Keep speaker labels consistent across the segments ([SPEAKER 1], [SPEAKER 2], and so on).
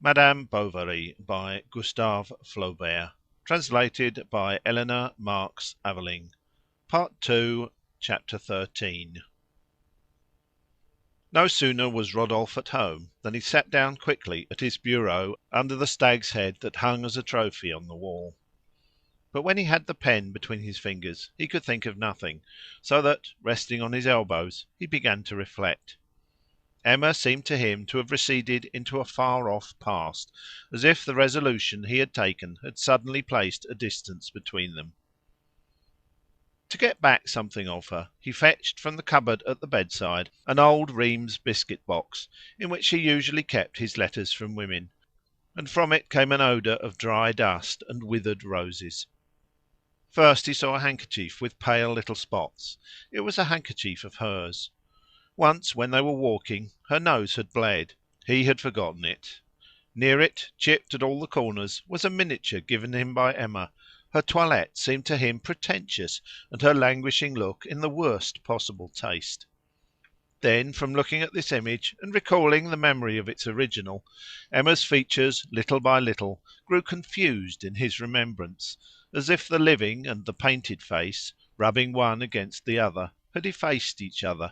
[SPEAKER 1] Madame Bovary by Gustave Flaubert. Translated by Eleanor Marks Aveling. Part 2, Chapter 13. No sooner was Rodolphe at home than he sat down quickly at his bureau under the stag's head that hung as a trophy on the wall. But when he had the pen between his fingers he could think of nothing, so that, resting on his elbows, he began to reflect. Emma seemed to him to have receded into a far off past, as if the resolution he had taken had suddenly placed a distance between them. To get back something of her, he fetched from the cupboard at the bedside an old Rheims biscuit box, in which he usually kept his letters from women, and from it came an odour of dry dust and withered roses. First he saw a handkerchief with pale little spots. It was a handkerchief of hers. Once, when they were walking, her nose had bled. He had forgotten it. Near it, chipped at all the corners, was a miniature given him by Emma. Her toilette seemed to him pretentious, and her languishing look in the worst possible taste. Then, from looking at this image, and recalling the memory of its original, Emma's features, little by little, grew confused in his remembrance, as if the living and the painted face, rubbing one against the other, had effaced each other.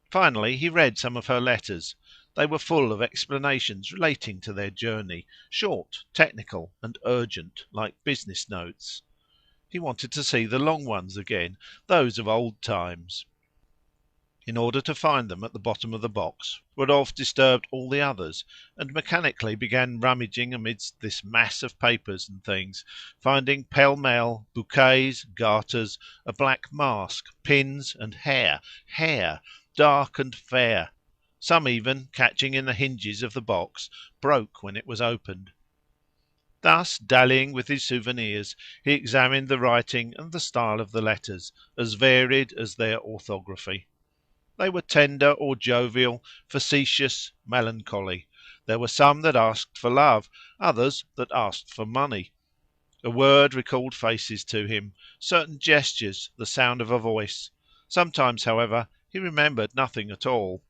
[SPEAKER 1] Finally he read some of her letters. They were full of explanations relating to their journey, short, technical, and urgent, like business notes. He wanted to see the long ones again, those of old times. In order to find them at the bottom of the box, Rodolphe disturbed all the others, and mechanically began rummaging amidst this mass of papers and things, finding pell-mell bouquets, garters, a black mask, pins, and hair, dark and fair. Some even, catching in the hinges of the box, broke when it was opened. Thus, dallying with his souvenirs, he examined the writing and the style of the letters, as varied as their orthography. They were tender or jovial, facetious, melancholy. There were some that asked for love, others that asked for money. A word recalled faces to him, certain gestures, the sound of a voice. Sometimes, however, he remembered nothing at all.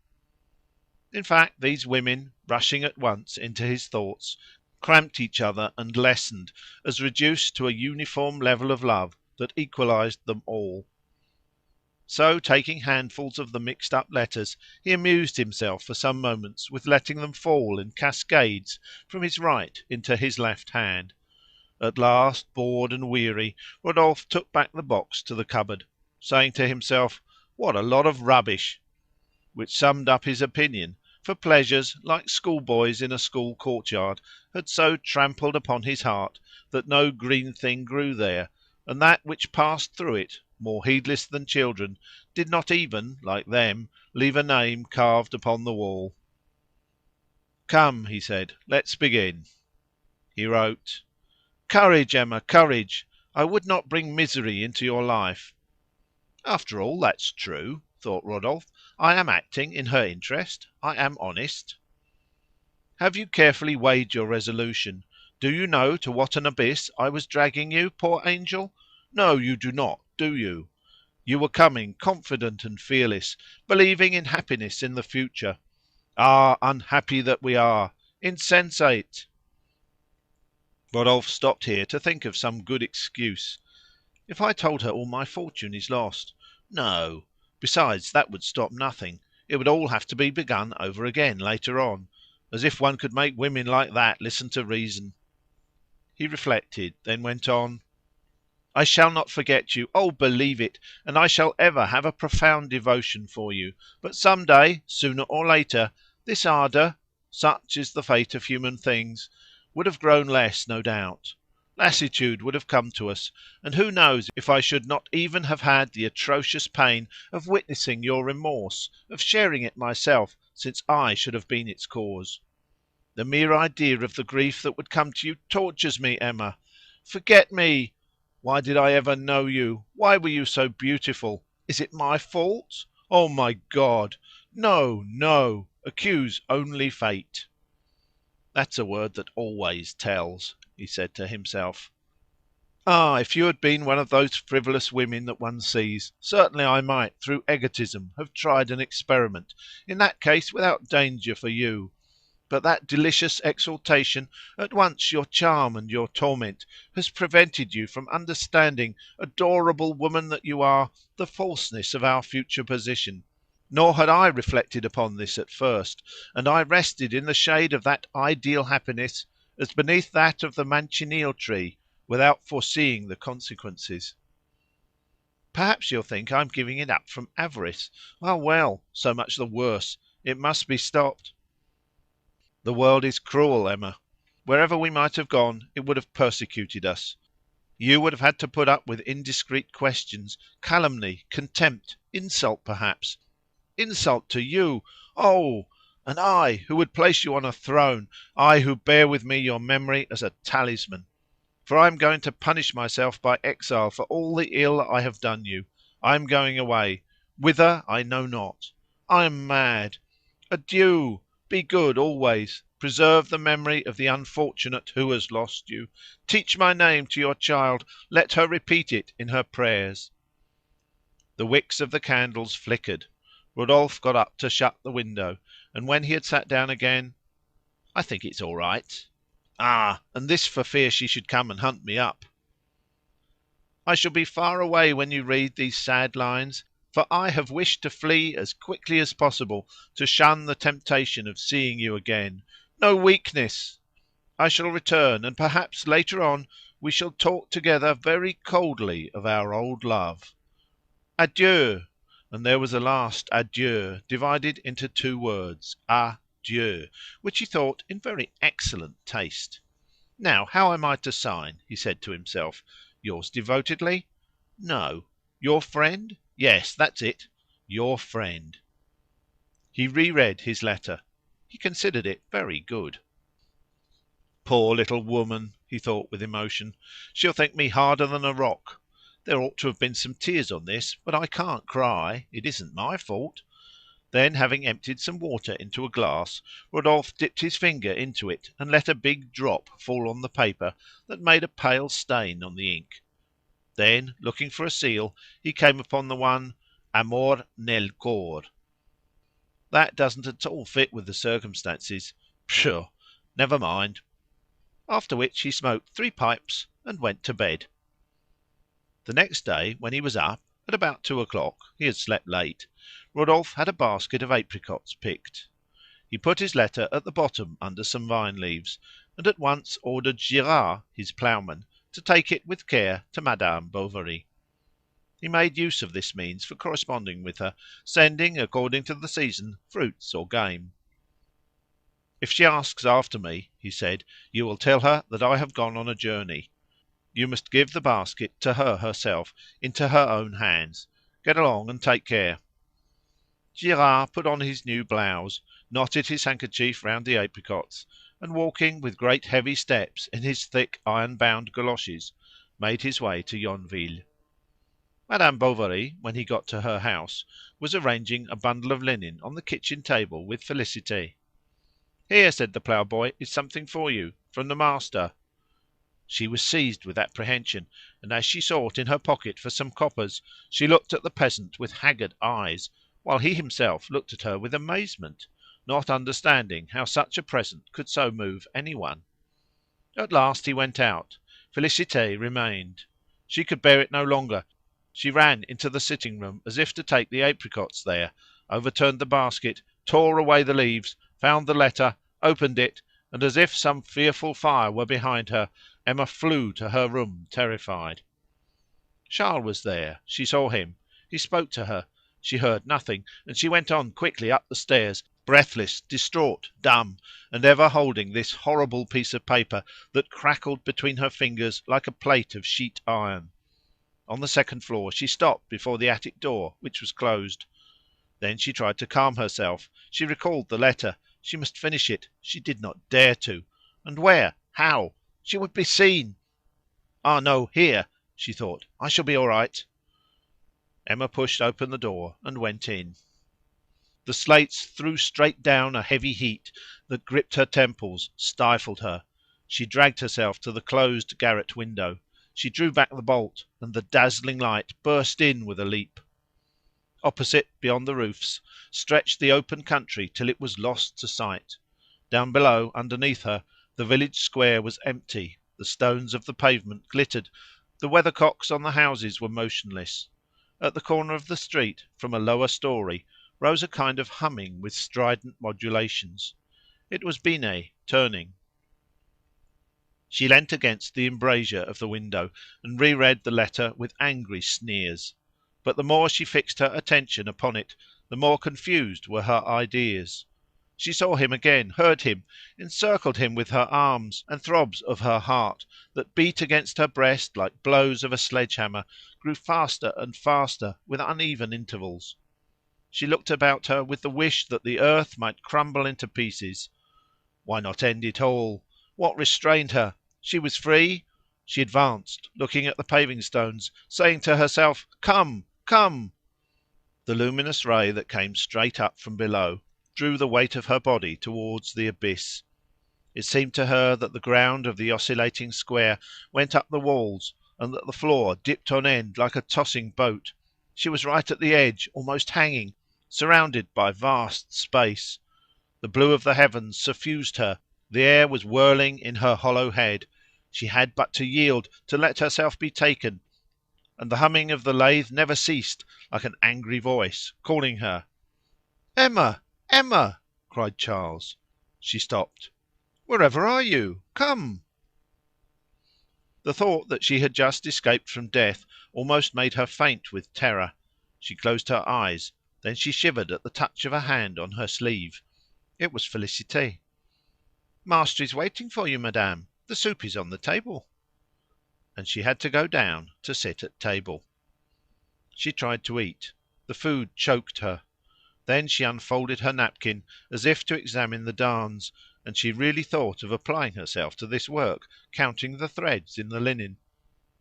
[SPEAKER 1] In fact, these women, rushing at once into his thoughts, cramped each other and lessened, as reduced to a uniform level of love that equalized them all. So, taking handfuls of the mixed up letters, he amused himself for some moments with letting them fall in cascades from his right into his left hand. At last, bored and weary, Rodolphe took back the box to the cupboard, saying to himself, "What a lot of rubbish!" which summed up his opinion, for pleasures, like schoolboys in a school courtyard, had so trampled upon his heart that no green thing grew there, and that which passed through it, more heedless than children, did not even, like them, leave a name carved upon the wall. "Come," he said, "let's begin." He wrote "Courage, Emma, courage! I would not bring misery into your life." "After all, that's true," thought Rodolphe. "I am acting in her interest. I am honest." "Have you carefully weighed your resolution? Do you know to what an abyss I was dragging you, poor angel? No, you do not, do you? You were coming, confident and fearless, believing in happiness in the future. Ah, unhappy that we are! Insensate!" Rodolphe stopped here to think of some good excuse. "If I told her all my fortune is lost? No. Besides, that would stop nothing. It would all have to be begun over again later on. As if one could make women like that listen to reason!" He reflected, then went on "I shall not forget you, oh, believe it, and I shall ever have a profound devotion for you. But some day, sooner or later, this ardour, such is the fate of human things, would have grown less, no doubt. Lassitude would have come to us, and who knows if I should not even have had the atrocious pain of witnessing your remorse, of sharing it myself, since I should have been its cause. The mere idea of the grief that would come to you tortures me, Emma. Forget me! Why did I ever know you? Why were you so beautiful? Is it my fault? Oh, my God! No, no! Accuse only fate." "That's a word that always tells," he said to himself. "Ah, if you had been one of those frivolous women that one sees, certainly I might, through egotism, have tried an experiment, in that case without danger for you. But that delicious exaltation, at once your charm and your torment, has prevented you from understanding, adorable woman that you are, the falseness of our future position. Nor had I reflected upon this at first, and I rested in the shade of that ideal happiness as beneath that of the manchineel tree, without foreseeing the consequences. Perhaps you'll think I'm giving it up from avarice. Ah, well, so much the worse. It must be stopped. The world is cruel, Emma. Wherever we might have gone, it would have persecuted us. You would have had to put up with indiscreet questions, calumny, contempt, insult perhaps. Insult to you! Oh! And I, who would place you on a throne, I who bear with me your memory as a talisman. For I am going to punish myself by exile for all the ill I have done you. I am going away. Whither I know not. I am mad. Adieu! Be good always. Preserve the memory of the unfortunate who has lost you. Teach my name to your child. Let her repeat it in her prayers. The wicks of the candles flickered. Rodolphe got up to shut the window, and when he had sat down again, "I think it's all right." "Ah! And this for fear she should come and hunt me up." "I shall be far away when you read these sad lines, for I have wished to flee as quickly as possible, to shun the temptation of seeing you again. No weakness! I shall return, and perhaps later on we shall talk together very coldly of our old love. Adieu!" And there was a last adieu, divided into two words, "A Dieu," which he thought in very excellent taste. "Now, how am I to sign?" he said to himself. "Yours devotedly? No. Your friend? Yes, that's it. Your friend." He reread his letter. He considered it very good. "Poor little woman!" he thought with emotion. "She'll think me harder than a rock. There ought to have been some tears on this, but I can't cry. It isn't my fault." Then, having emptied some water into a glass, Rodolphe dipped his finger into it and let a big drop fall on the paper that made a pale stain on the ink. Then, looking for a seal, he came upon the one "Amor nel cor." "That doesn't at all fit with the circumstances. Pshaw! Never mind." After which he smoked 3 pipes and went to bed. The next day, when he was up, at about 2 o'clock, he had slept late, Rodolphe had a basket of apricots picked. He put his letter at the bottom under some vine leaves, and at once ordered Girard, his ploughman, to take it with care to Madame Bovary. He made use of this means for corresponding with her, sending, according to the season, fruits or game. "If she asks after me," he said, "you will tell her that I have gone on a journey. You must give the basket to her herself, into her own hands. Get along and take care." Girard put on his new blouse, knotted his handkerchief round the apricots, and walking with great heavy steps in his thick iron-bound galoshes, made his way to Yonville. Madame Bovary, when he got to her house, was arranging a bundle of linen on the kitchen table with Félicité. "Here," said the ploughboy, "is something for you, from the master." She was seized with apprehension, and as she sought in her pocket for some coppers, she looked at the peasant with haggard eyes, while he himself looked at her with amazement, not understanding how such a present could so move any one. At last he went out. Félicité remained. She could bear it no longer. She ran into the sitting-room as if to take the apricots there, overturned the basket, tore away the leaves, found the letter, opened it, and as if some fearful fire were behind her, Emma flew to her room terrified. Charles was there. She saw him. He spoke to her. She heard nothing, and she went on quickly up the stairs, breathless, distraught, dumb, and ever holding this horrible piece of paper that crackled between her fingers like a plate of sheet iron. On the second floor she stopped before the attic door, which was closed. Then she tried to calm herself. She recalled the letter. She must finish it. She did not dare to. And where? How? She would be seen. Ah, no, here, she thought. I shall be all right. Emma pushed open the door and went in. The slates threw straight down a heavy heat that gripped her temples, stifled her. She dragged herself to the closed garret window. She drew back the bolt, and the dazzling light burst in with a leap. Opposite, beyond the roofs, stretched the open country till it was lost to sight. Down below, underneath her, the village square was empty, the stones of the pavement glittered, the weathercocks on the houses were motionless. At the corner of the street, from a lower story, rose a kind of humming with strident modulations. It was Binet turning. She leant against the embrasure of the window and reread the letter with angry sneers. But the more she fixed her attention upon it, the more confused were her ideas. She saw him again, heard him, encircled him with her arms, and throbs of her heart, that beat against her breast like blows of a sledge-hammer, grew faster and faster, with uneven intervals. She looked about her with the wish that the earth might crumble into pieces. Why not end it all? What restrained her? She was free. She advanced, looking at the paving stones, saying to herself, "Come, come!" The luminous ray that came straight up from below drew the weight of her body towards the abyss. It seemed to her that the ground of the oscillating square went up the walls, and that the floor dipped on end like a tossing boat. She was right at the edge, almost hanging, surrounded by vast space. The blue of the heavens suffused her, the air was whirling in her hollow head. She had but to yield, to let herself be taken, and the humming of the lathe never ceased, like an angry voice calling her. "Emma! Emma!" cried Charles. She stopped. "Wherever are you? Come!" The thought that she had just escaped from death almost made her faint with terror. She closed her eyes, then she shivered at the touch of a hand on her sleeve. It was Félicité. "Master is waiting for you, madame. The soup is on the table." And she had to go down to sit at table. She tried to eat. The food choked her. Then she unfolded her napkin as if to examine the darns, and she really thought of applying herself to this work, counting the threads in the linen.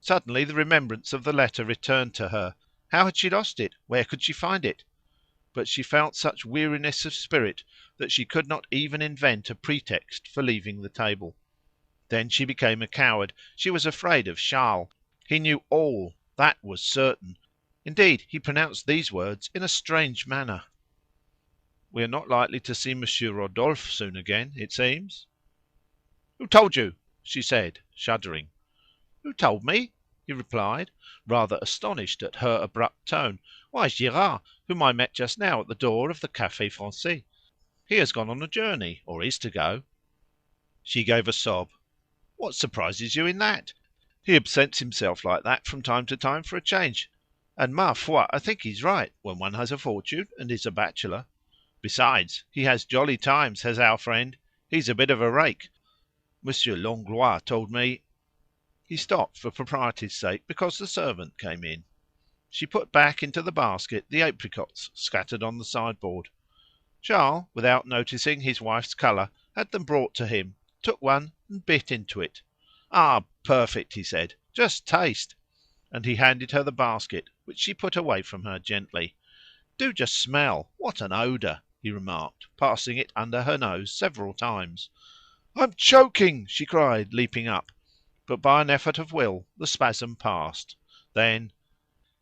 [SPEAKER 1] Suddenly the remembrance of the letter returned to her. How had she lost it? Where could she find it? But she felt such weariness of spirit that she could not even invent a pretext for leaving the table. Then she became a coward. She was afraid of Charles. He knew all, that was certain. Indeed, he pronounced these words in a strange manner. "We are not likely to see Monsieur Rodolphe soon again, it seems." "Who told you?" she said, shuddering. "Who told me?" he replied, rather astonished at her abrupt tone. "Why, Girard, whom I met just now at the door of the Café Français. He has gone on a journey, or is to go." She gave a sob. "What surprises you in that? He absents himself like that from time to time for a change, and ma foi, I think he's right, when one has a fortune and is a bachelor. Besides, he has jolly times, has our friend. He's a bit of a rake. Monsieur Langlois told me—" He stopped for propriety's sake, because the servant came in. She put back into the basket the apricots scattered on the sideboard. Charles, without noticing his wife's colour, had them brought to him, took one and bit into it. "Ah, perfect!" he said. "Just taste!" And he handed her the basket, which she put away from her gently. "Do just smell! What an odour!" he remarked, passing it under her nose several times. "I'm choking!" she cried, leaping up. But by an effort of will the spasm passed. Then,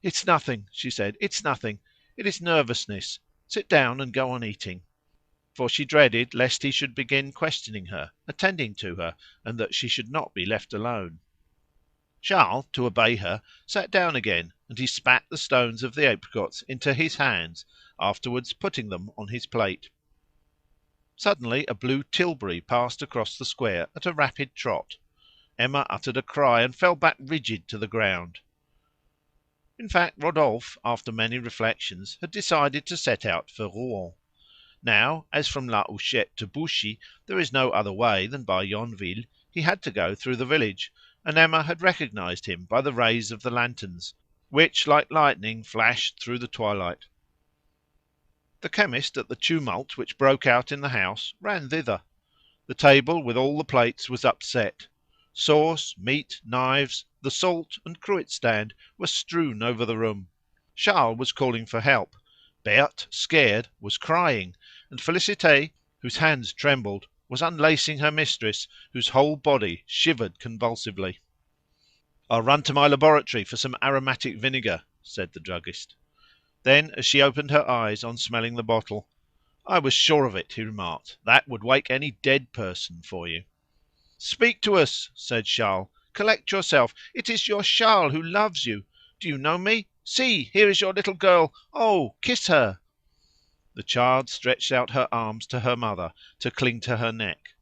[SPEAKER 1] "It's nothing," she said. "It's nothing. It is nervousness. Sit down and go on eating." For she dreaded lest he should begin questioning her, attending to her, and that she should not be left alone. Charles, to obey her, sat down again, and he spat the stones of the apricots into his hands, afterwards putting them on his plate. Suddenly a blue tilbury passed across the square at a rapid trot. Emma uttered a cry and fell back rigid to the ground. In fact, Rodolphe, after many reflections, had decided to set out for Rouen. Now, as from La Huchette to Bouchy there is no other way than by Yonville, he had to go through the village, and Emma had recognized him by the rays of the lanterns, which, like lightning, flashed through the twilight. The chemist, at the tumult which broke out in the house, ran thither. The table with all the plates was upset. Sauce, meat, knives, the salt and cruet stand were strewn over the room. Charles was calling for help. Berthe, scared, was crying, and Félicité, whose hands trembled, was unlacing her mistress, whose whole body shivered convulsively. "I'll run to my laboratory for some aromatic vinegar," said the druggist. Then, as she opened her eyes on smelling the bottle, I was sure of it, he remarked. That would wake any dead person for you. Speak to us, said Charles. Collect yourself. It is your Charles who loves you. Do you know me? See, here is your little girl. Oh, kiss her. The child stretched out her arms to her mother to cling to her neck.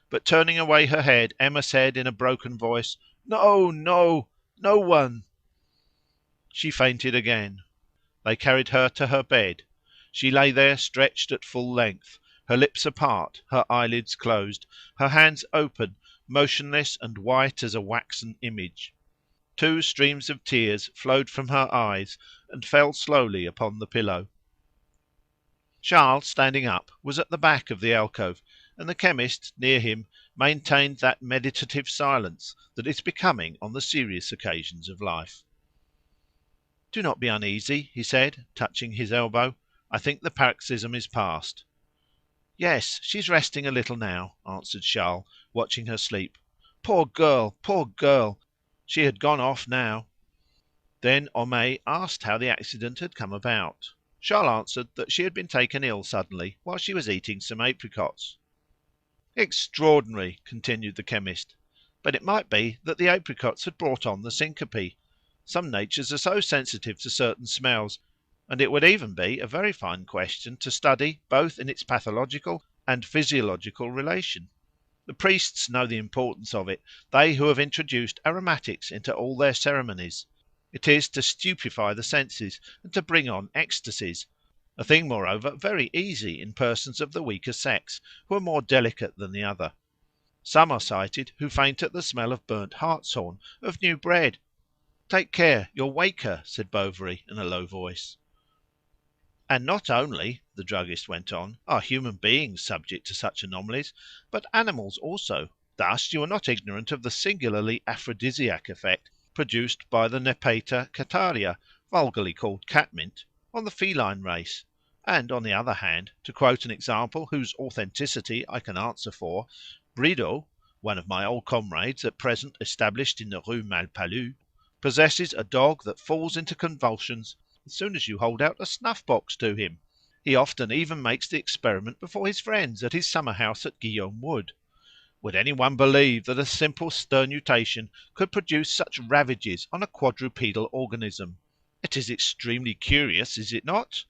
[SPEAKER 1] But turning away her head, Emma said in a broken voice, No, no, no one. She fainted again. They carried her to her bed. She lay there stretched at full length, her lips apart, her eyelids closed, her hands open, motionless and white as a waxen image. Two streams of tears flowed from her eyes and fell slowly upon the pillow. Charles, standing up, was at the back of the alcove, and the chemist, near him, maintained that meditative silence that is becoming on the serious occasions of life. Do not be uneasy, he said, touching his elbow. I think the paroxysm is past. Yes, she's resting a little now, answered Charles, watching her sleep. Poor girl, poor girl! She had gone off now. Then Homais asked how the accident had come about. Charles answered that she had been taken ill suddenly while she was eating some apricots. Extraordinary, continued the chemist. But it might be that the apricots had brought on the syncope. Some natures are so sensitive to certain smells, and it would even be a very fine question to study both in its pathological and physiological relation. The priests know the importance of it, they who have introduced aromatics into all their ceremonies. It is to stupefy the senses and to bring on ecstasies, a thing, moreover, very easy in persons of the weaker sex, who are more delicate than the other. Some are cited who faint at the smell of burnt hartshorn, of new bread. Take care, you'll wake her, said Bovary in a low voice. And not only, the druggist went on, are human beings subject to such anomalies, but animals also. Thus you are not ignorant of the singularly aphrodisiac effect produced by the Nepeta cataria, vulgarly called catmint, on the feline race. And, on the other hand, to quote an example whose authenticity I can answer for, Brideau, one of my old comrades at present established in the Rue Malpalu, possesses a dog that falls into convulsions as soon as you hold out a snuff-box to him. He often even makes the experiment before his friends at his summer house at Guillaume Wood. Would any one believe that a simple sternutation could produce such ravages on a quadrupedal organism? It is extremely curious, is it not?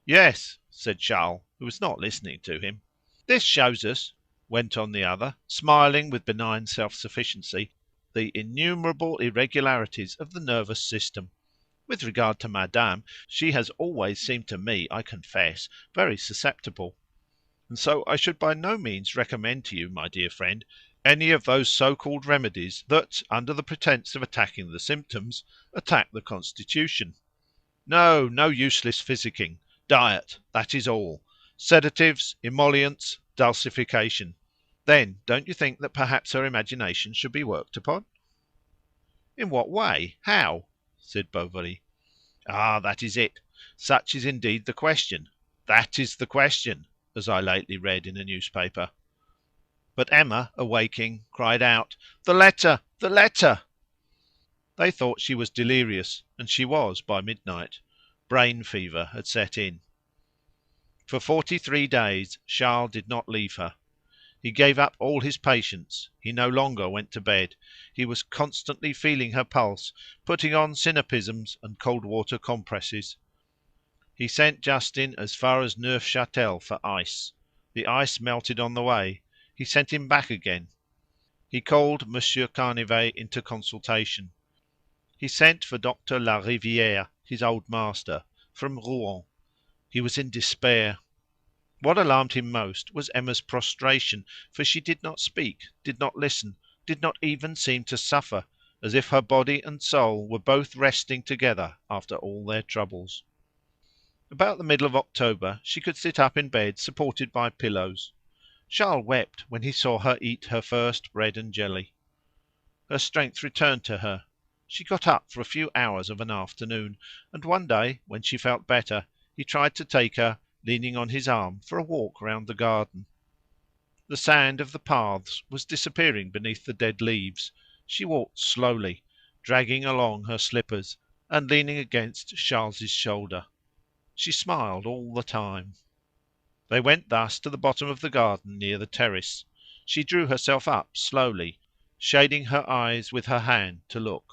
[SPEAKER 1] Yes, said Charles, who was not listening to him. This shows us, went on the other, smiling with benign self-sufficiency, the innumerable irregularities of the nervous system. With regard to Madame, she has always seemed to me, I confess, very susceptible. And so I should by no means recommend to you, my dear friend, any of those so-called remedies that, under the pretence of attacking the symptoms, attack the constitution. No, no useless physicking. Diet, that is all. Sedatives, emollients, dulcification. Then don't you think that perhaps her imagination should be worked upon? In what way? How? said Bovary. Ah, that is it. Such is indeed the question. That is the question, as I lately read in a newspaper. But Emma, awaking, cried out, The letter! The letter! They thought she was delirious, and she was by midnight. Brain fever had set in. For 43 days Charles did not leave her. He gave up all his patients. He no longer went to bed. He was constantly feeling her pulse, putting on sinapisms and cold water compresses. He sent Justin as far as Neufchâtel for ice. The ice melted on the way. He sent him back again. He called Monsieur Canivet into consultation. He sent for Doctor Larivière, his old master, from Rouen. He was in despair. What alarmed him most was Emma's prostration, for she did not speak, did not listen, did not even seem to suffer, as if her body and soul were both resting together after all their troubles. About the middle of October she could sit up in bed supported by pillows. Charles wept when he saw her eat her first bread and jelly. Her strength returned to her. She got up for a few hours of an afternoon, and one day, when she felt better, he tried to take her, leaning on his arm, for a walk round the garden. The sand of the paths was disappearing beneath the dead leaves. She walked slowly, dragging along her slippers, and leaning against Charles's shoulder. She smiled all the time. They went thus to the bottom of the garden near the terrace. She drew herself up slowly, shading her eyes with her hand to look.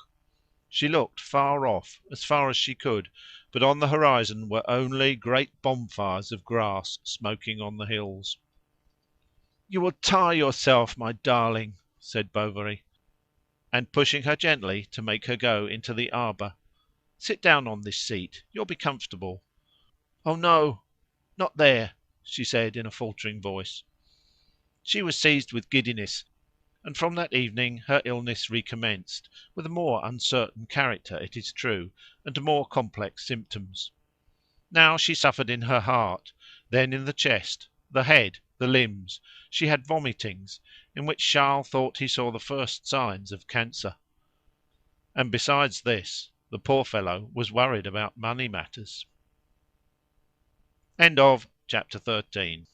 [SPEAKER 1] She looked far off, as far as she could, but on the horizon were only great bonfires of grass smoking on the hills. "You will tire yourself, my darling," said Bovary, and pushing her gently to make her go into the arbour. "Sit down on this seat. You'll be comfortable." "Oh no, not there," she said in a faltering voice. She was seized with giddiness, and from that evening her illness recommenced, with a more uncertain character, it is true, and more complex symptoms. Now she suffered in her heart, then in the chest, the head, the limbs. She had vomitings, in which Charles thought he saw the first signs of cancer. And besides this, the poor fellow was worried about money matters. End of chapter 13.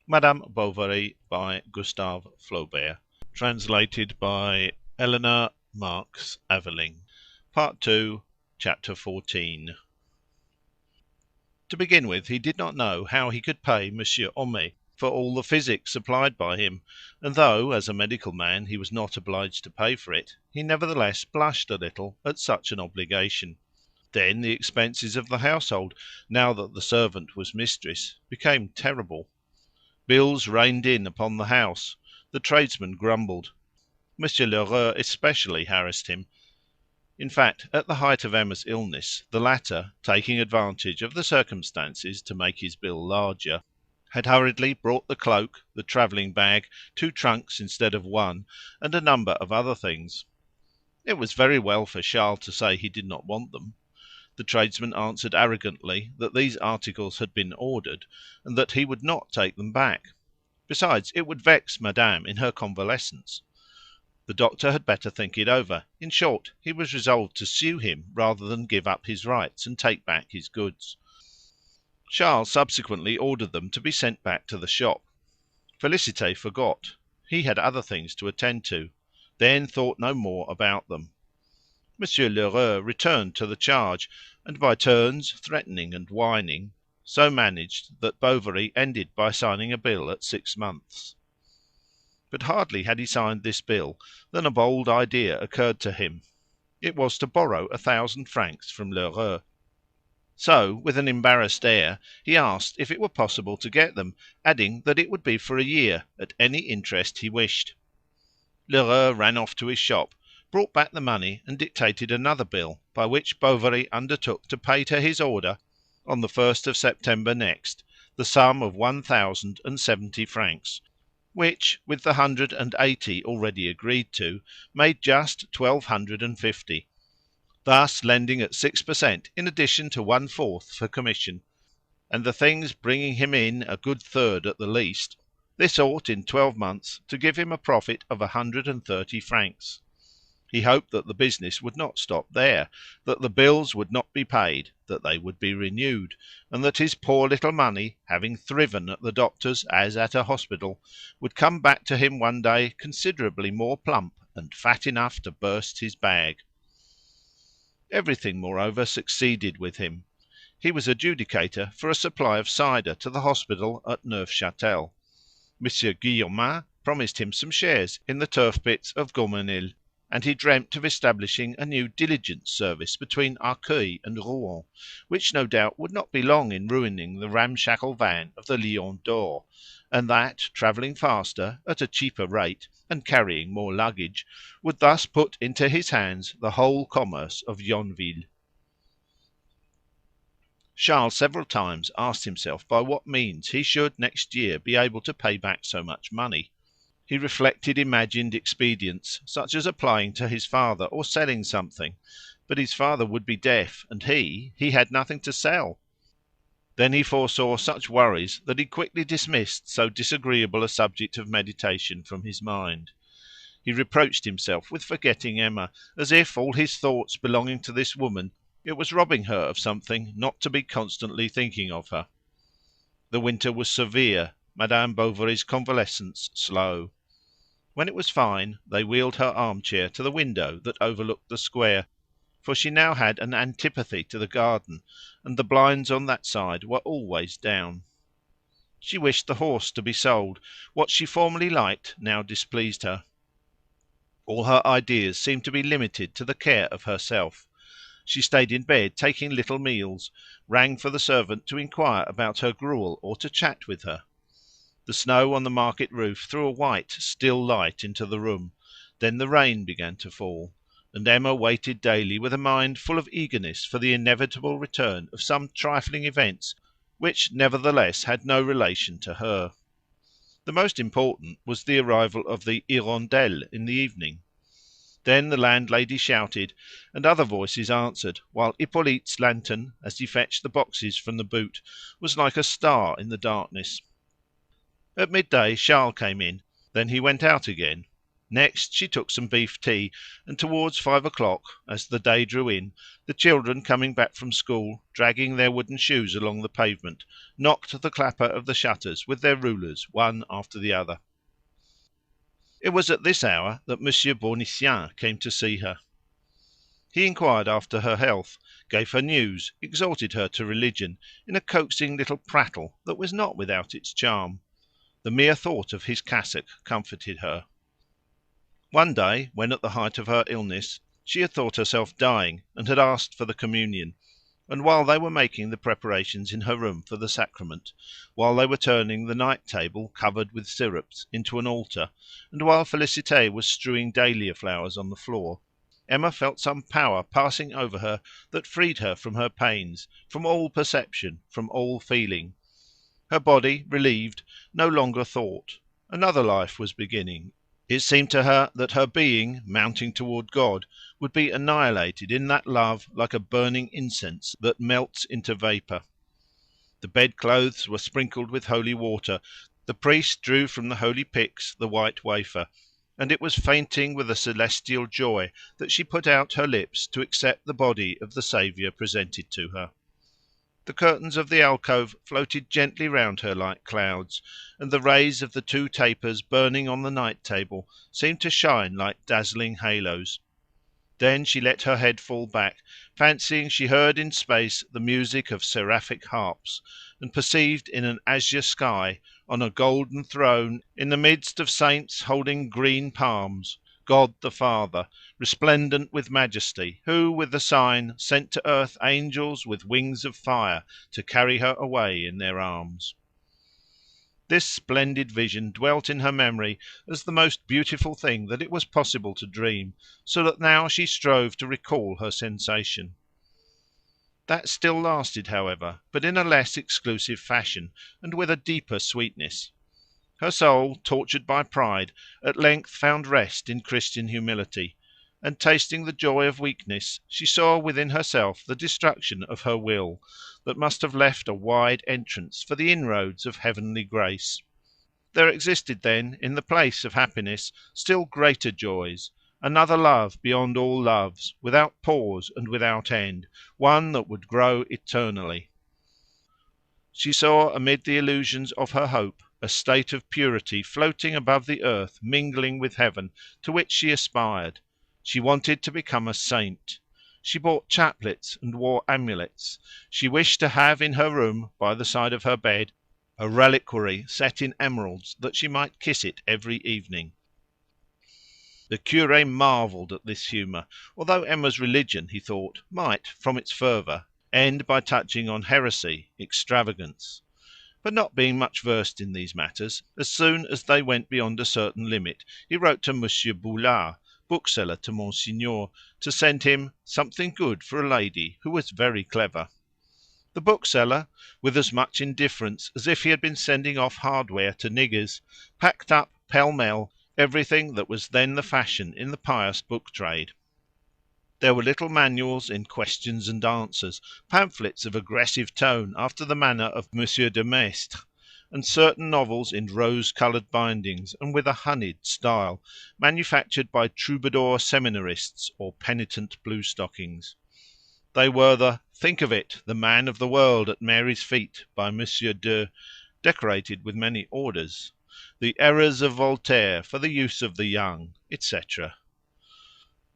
[SPEAKER 1] Madame Bovary by Gustave Flaubert. Translated by Eleanor Marks Aveling. Part 2, Chapter 14. To begin with, he did not know how he could pay Monsieur Homais for all the physic supplied by him, and though, as a medical man, he was not obliged to pay for it, he nevertheless blushed a little at such an obligation. Then the expenses of the household, now that the servant was mistress, became terrible. Bills rained in upon the house. The tradesmen grumbled. Monsieur Lheureux especially harassed him. In fact, at the height of Emma's illness, the latter, taking advantage of the circumstances to make his bill larger, had hurriedly brought the cloak, the travelling bag, 2 trunks instead of 1, and a number of other things. It was very well for Charles to say he did not want them. The tradesman answered arrogantly that these articles had been ordered, and that he would not take them back. Besides, it would vex madame in her convalescence. The doctor had better think it over. In short, he was resolved to sue him rather than give up his rights and take back his goods. Charles subsequently ordered them to be sent back to the shop. Félicité forgot. He had other things to attend to, then thought no more about them. Monsieur Lheureux returned to the charge, and by turns, threatening and whining, so managed that Bovary ended by signing a bill at 6 months. But hardly had he signed this bill than a bold idea occurred to him. It was to borrow 1,000 francs from Lheureux. So, with an embarrassed air, he asked if it were possible to get them, adding that it would be for a year, at any interest he wished. Lheureux ran off to his shop, brought back the money, and dictated another bill, by which Bovary undertook to pay to his order, on the 1st of September next, the sum of 1,070 francs, which, with the 180 already agreed to, made just 1,250, thus lending at 6% in addition to 1/4 for commission, and the things bringing him in a good third at the least. This ought, in 12 months, to give him a profit of 130 francs. He hoped that the business would not stop there, that the bills would not be paid, that they would be renewed, and that his poor little money, having thriven at the doctor's as at a hospital, would come back to him one day considerably more plump and fat enough to burst his bag. Everything, moreover, succeeded with him. He was adjudicator for a supply of cider to the hospital at Neufchâtel. Monsieur Guillaumin promised him some shares in the turf pits of Gourmenil, and he dreamt of establishing a new diligence service between Arcueil and Rouen, which no doubt would not be long in ruining the ramshackle van of the Lion d'Or, and that, travelling faster, at a cheaper rate, and carrying more luggage, would thus put into his hands the whole commerce of Yonville. Charles several times asked himself by what means he should next year be able to pay back so much money. He reflected imagined expedients, such as applying to his father or selling something, but his father would be deaf, and he had nothing to sell. Then he foresaw such worries that he quickly dismissed so disagreeable a subject of meditation from his mind. He reproached himself with forgetting Emma, as if, all his thoughts belonging to this woman, it was robbing her of something not to be constantly thinking of her. The winter was severe, Madame Bovary's convalescence slow. When it was fine, they wheeled her armchair to the window that overlooked the square, for she now had an antipathy to the garden, and the blinds on that side were always down. She wished the horse to be sold. What she formerly liked now displeased her. All her ideas seemed to be limited to the care of herself. She stayed in bed, taking little meals, rang for the servant to inquire about her gruel or to chat with her. The snow on the market roof threw a white, still light into the room. Then the rain began to fall, and Emma waited daily with a mind full of eagerness for the inevitable return of some trifling events which nevertheless had no relation to her. The most important was the arrival of the "Hirondelle" in the evening. Then the landlady shouted, and other voices answered, while Hippolyte's lantern, as he fetched the boxes from the boot, was like a star in the darkness. At midday Charles came in, then he went out again. Next she took some beef tea, and towards 5 o'clock, as the day drew in, the children coming back from school, dragging their wooden shoes along the pavement, knocked the clapper of the shutters with their rulers one after the other. It was at this hour that Monsieur Bournisien came to see her. He inquired after her health, gave her news, exhorted her to religion, in a coaxing little prattle that was not without its charm. The mere thought of his cassock comforted her. One day, when at the height of her illness, she had thought herself dying, and had asked for the communion, and while they were making the preparations in her room for the sacrament, while they were turning the night table, covered with syrups, into an altar, and while Félicité was strewing dahlia flowers on the floor, Emma felt some power passing over her that freed her from her pains, from all perception, from all feeling. Her body, relieved, no longer thought. Another life was beginning. It seemed to her that her being, mounting toward God, would be annihilated in that love like a burning incense that melts into vapour. The bedclothes were sprinkled with holy water, the priest drew from the holy pyx the white wafer, and it was fainting with a celestial joy that she put out her lips to accept the body of the Saviour presented to her. The curtains of the alcove floated gently round her like clouds, and the rays of the two tapers burning on the night table seemed to shine like dazzling halos. Then she let her head fall back, fancying she heard in space the music of seraphic harps, and perceived in an azure sky, on a golden throne, in the midst of saints holding green palms, God the Father, resplendent with majesty, who, with the sign, sent to earth angels with wings of fire to carry her away in their arms. This splendid vision dwelt in her memory as the most beautiful thing that it was possible to dream, so that now she strove to recall her sensation. That still lasted, however, but in a less exclusive fashion, and with a deeper sweetness. Her soul, tortured by pride, at length found rest in Christian humility, and tasting the joy of weakness, she saw within herself the destruction of her will, that must have left a wide entrance for the inroads of heavenly grace. There existed then, in the place of happiness, still greater joys, another love beyond all loves, without pause and without end, one that would grow eternally. She saw amid the illusions of her hope a state of purity floating above the earth, mingling with heaven, to which she aspired. She wanted to become a saint. She bought chaplets and wore amulets. She wished to have in her room, by the side of her bed, a reliquary set in emeralds, that she might kiss it every evening. The cure marvelled at this humour, although Emma's religion, he thought, might, from its fervour, end by touching on heresy, extravagance. But not being much versed in these matters, as soon as they went beyond a certain limit, he wrote to Monsieur Boulard, bookseller to Monsignor, to send him "something good for a lady who was very clever." The bookseller, with as much indifference as if he had been sending off hardware to niggers, packed up pell-mell everything that was then the fashion in the pious book trade. There were little manuals in questions and answers, pamphlets of aggressive tone after the manner of Monsieur de Maistre, and certain novels in rose-coloured bindings and with a honeyed style, manufactured by troubadour seminarists or penitent bluestockings. They were the "Think of it, the man of the world at Mary's feet," by Monsieur de, decorated with many orders, the Errors of Voltaire for the use of the young, etc.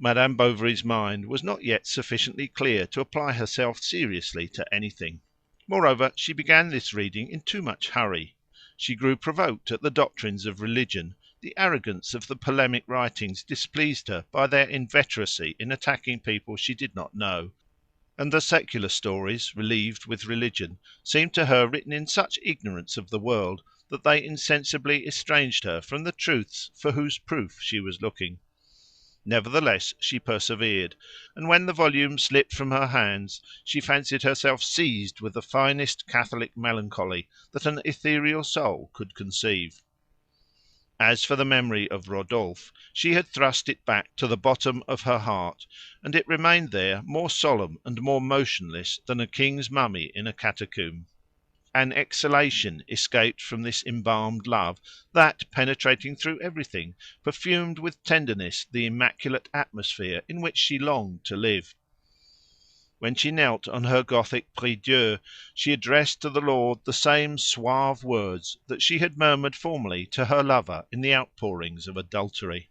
[SPEAKER 1] Madame Bovary's mind was not yet sufficiently clear to apply herself seriously to anything. Moreover, she began this reading in too much hurry. She grew provoked at the doctrines of religion. The arrogance of the polemic writings displeased her by their inveteracy in attacking people she did not know, and the secular stories, relieved with religion, seemed to her written in such ignorance of the world that they insensibly estranged her from the truths for whose proof she was looking. Nevertheless, she persevered, and when the volume slipped from her hands, she fancied herself seized with the finest Catholic melancholy that an ethereal soul could conceive. As for the memory of Rodolphe, she had thrust it back to the bottom of her heart, and it remained there more solemn and more motionless than a king's mummy in a catacomb. An exhalation escaped from this embalmed love that, penetrating through everything, perfumed with tenderness the immaculate atmosphere in which she longed to live. When she knelt on her Gothic prie-dieu, she addressed to the Lord the same suave words that she had murmured formerly to her lover in the outpourings of adultery.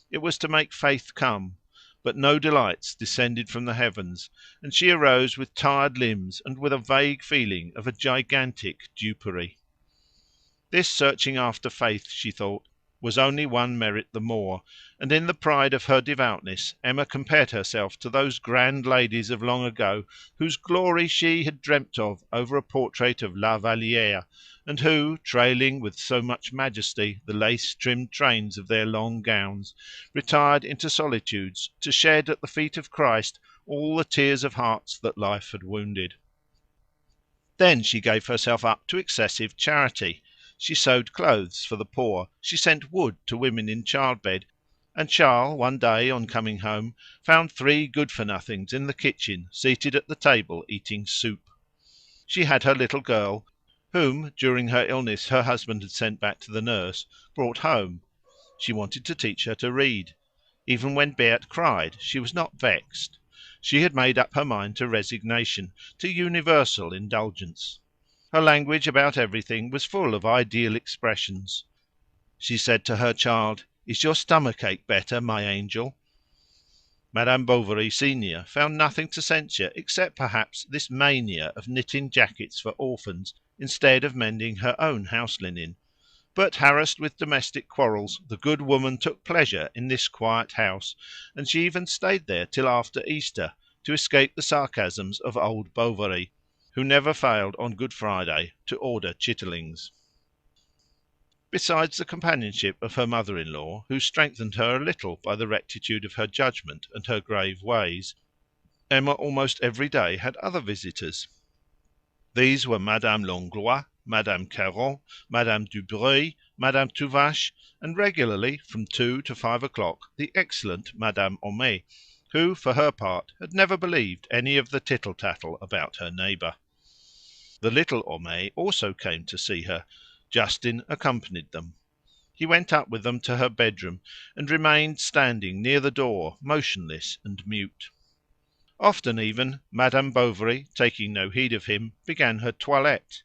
[SPEAKER 1] It was to make faith come, but no delights descended from the heavens, and she arose with tired limbs and with a vague feeling of a gigantic dupery. This searching after faith, she thought, was only one merit the more, and in the pride of her devoutness Emma compared herself to those grand ladies of long ago whose glory she had dreamt of over a portrait of La Valliere, and who, trailing with so much majesty the lace-trimmed trains of their long gowns, retired into solitudes to shed at the feet of Christ all the tears of hearts that life had wounded. Then she gave herself up to excessive charity. She sewed clothes for the poor, she sent wood to women in childbed, and Charles, one day on coming home, found three good-for-nothings in the kitchen seated at the table eating soup. She had her little girl, whom during her illness her husband had sent back to the nurse, brought home. She wanted to teach her to read. Even when Berthe cried she was not vexed. She had made up her mind to resignation, to universal indulgence. Her language about everything was full of ideal expressions. She said to her child, "Is your stomach ache better, my angel?" Madame Bovary senior found nothing to censure except perhaps this mania of knitting jackets for orphans instead of mending her own house linen. But harassed with domestic quarrels, the good woman took pleasure in this quiet house, and she even stayed there till after Easter, to escape the sarcasms of old Bovary, who never failed on Good Friday to order chitterlings. Besides the companionship of her mother-in-law, who strengthened her a little by the rectitude of her judgment and her grave ways, Emma almost every day had other visitors. These were Madame Langlois, Madame Caron, Madame Dubreuil, Madame Tuvache, and regularly, from 2 to 5 o'clock, the excellent Madame Homais, who, for her part, had never believed any of the tittle-tattle about her neighbour. The little Homais also came to see her. Justin accompanied them. He went up with them to her bedroom, and remained standing near the door, motionless and mute. Often even Madame Bovary, taking no heed of him, began her toilette.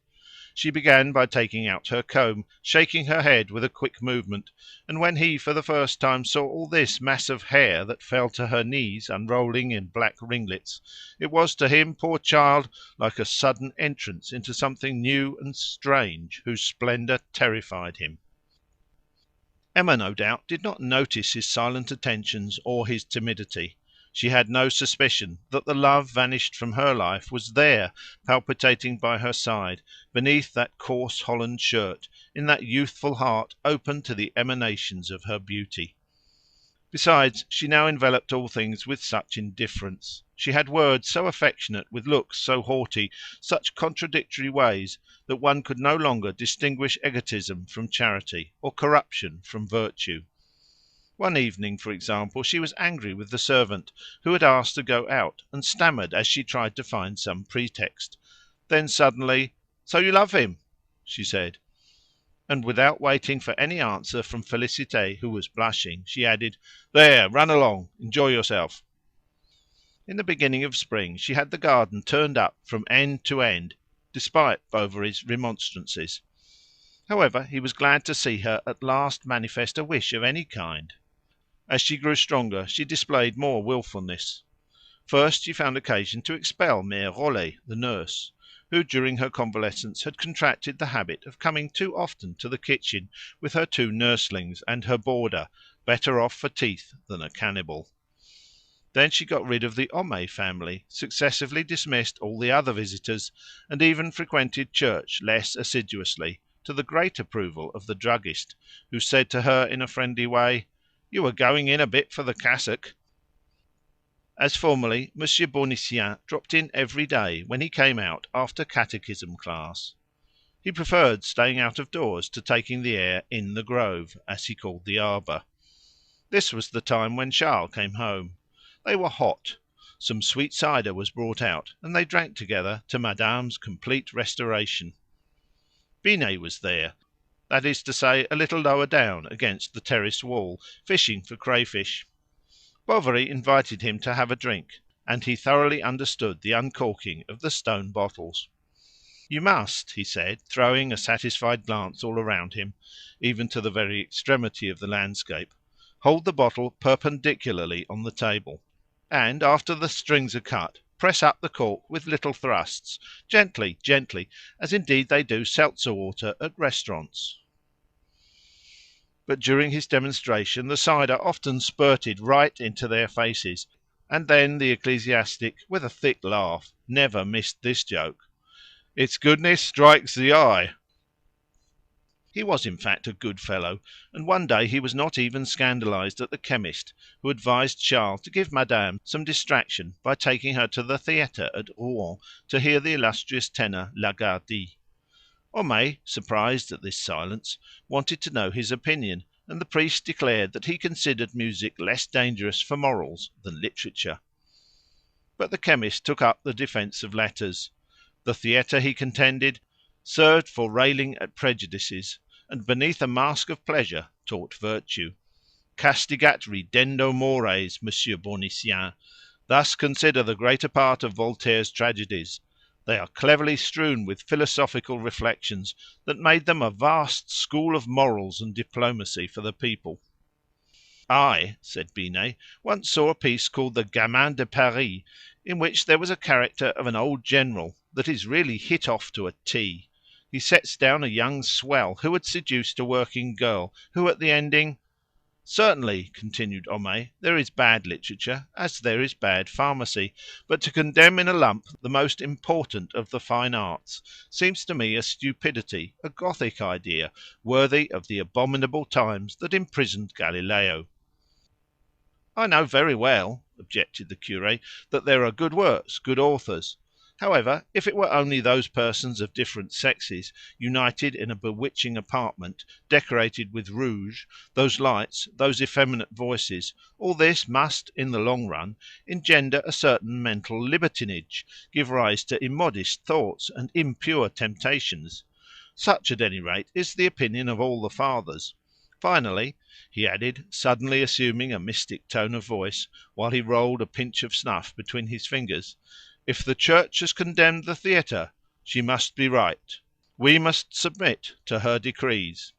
[SPEAKER 1] She began by taking out her comb, shaking her head with a quick movement, and when he for the first time saw all this mass of hair that fell to her knees unrolling in black ringlets, it was to him, poor child, like a sudden entrance into something new and strange whose splendour terrified him. Emma, no doubt, did not notice his silent attentions or his timidity. She had no suspicion that the love vanished from her life was there, palpitating by her side, beneath that coarse holland shirt, in that youthful heart open to the emanations of her beauty. Besides, she now enveloped all things with such indifference. She had words so affectionate, with looks so haughty, such contradictory ways, that one could no longer distinguish egotism from charity, or corruption from virtue. One evening, for example, she was angry with the servant, who had asked to go out, and stammered as she tried to find some pretext. Then suddenly, "So you love him?" she said. And without waiting for any answer from Félicité, who was blushing, she added, "There, run along, enjoy yourself." In the beginning of spring she had the garden turned up from end to end, despite Bovary's remonstrances. However, he was glad to see her at last manifest a wish of any kind. As she grew stronger she displayed more wilfulness. First she found occasion to expel Mère Rollet, the nurse, who during her convalescence had contracted the habit of coming too often to the kitchen with her two nurslings and her boarder, better off for teeth than a cannibal. Then she got rid of the Homais family, successively dismissed all the other visitors, and even frequented church less assiduously, to the great approval of the druggist, who said to her in a friendly way, "You were going in a bit for the cassock." As formerly, Monsieur Bournisien dropped in every day when he came out after catechism class. He preferred staying out of doors to taking the air "in the grove," as he called the arbour. This was the time when Charles came home. They were hot. Some sweet cider was brought out, and they drank together to Madame's complete restoration. Binet was there, that is to say, a little lower down against the terrace wall, fishing for crayfish. Bovary invited him to have a drink, and he thoroughly understood the uncorking of the stone bottles. "You must," he said, throwing a satisfied glance all around him, even to the very extremity of the landscape, "hold the bottle perpendicularly on the table, and after the strings are cut, press up the cork with little thrusts, gently, gently, as indeed they do seltzer water at restaurants." But during his demonstration the cider often spurted right into their faces, and then the ecclesiastic, with a thick laugh, never missed this joke: "Its goodness strikes the eye." He was in fact a good fellow, and one day he was not even scandalized at the chemist, who advised Charles to give Madame some distraction by taking her to the theatre at Rouen to hear the illustrious tenor Lagardy. Homais, surprised at this silence, wanted to know his opinion, and the priest declared that he considered music less dangerous for morals than literature. But the chemist took up the defence of letters. The theatre, he contended, served for railing at prejudices, and beneath a mask of pleasure taught virtue. Castigat ridendo mores, Monsieur Bournisien. Thus consider the greater part of Voltaire's tragedies. They are cleverly strewn with philosophical reflections that made them a vast school of morals and diplomacy for the people. "I," said Binet, "once saw a piece called the Gamin de Paris, in which there was a character of an old general that is really hit off to a T. He sets down a young swell who had seduced a working girl, who at the ending—" "Certainly," continued Homais, "there is bad literature, as there is bad pharmacy, but to condemn in a lump the most important of the fine arts seems to me a stupidity, a Gothic idea, worthy of the abominable times that imprisoned Galileo." "I know very well," objected the cure, "that there are good works, good authors. However, if it were only those persons of different sexes, united in a bewitching apartment, decorated with rouge, those lights, those effeminate voices, all this must, in the long run, engender a certain mental libertinage, give rise to immodest thoughts and impure temptations. Such, at any rate, is the opinion of all the fathers. Finally," he added, suddenly assuming a mystic tone of voice, while he rolled a pinch of snuff between his fingers, "if the Church has condemned the theatre, she must be right. We must submit to her decrees."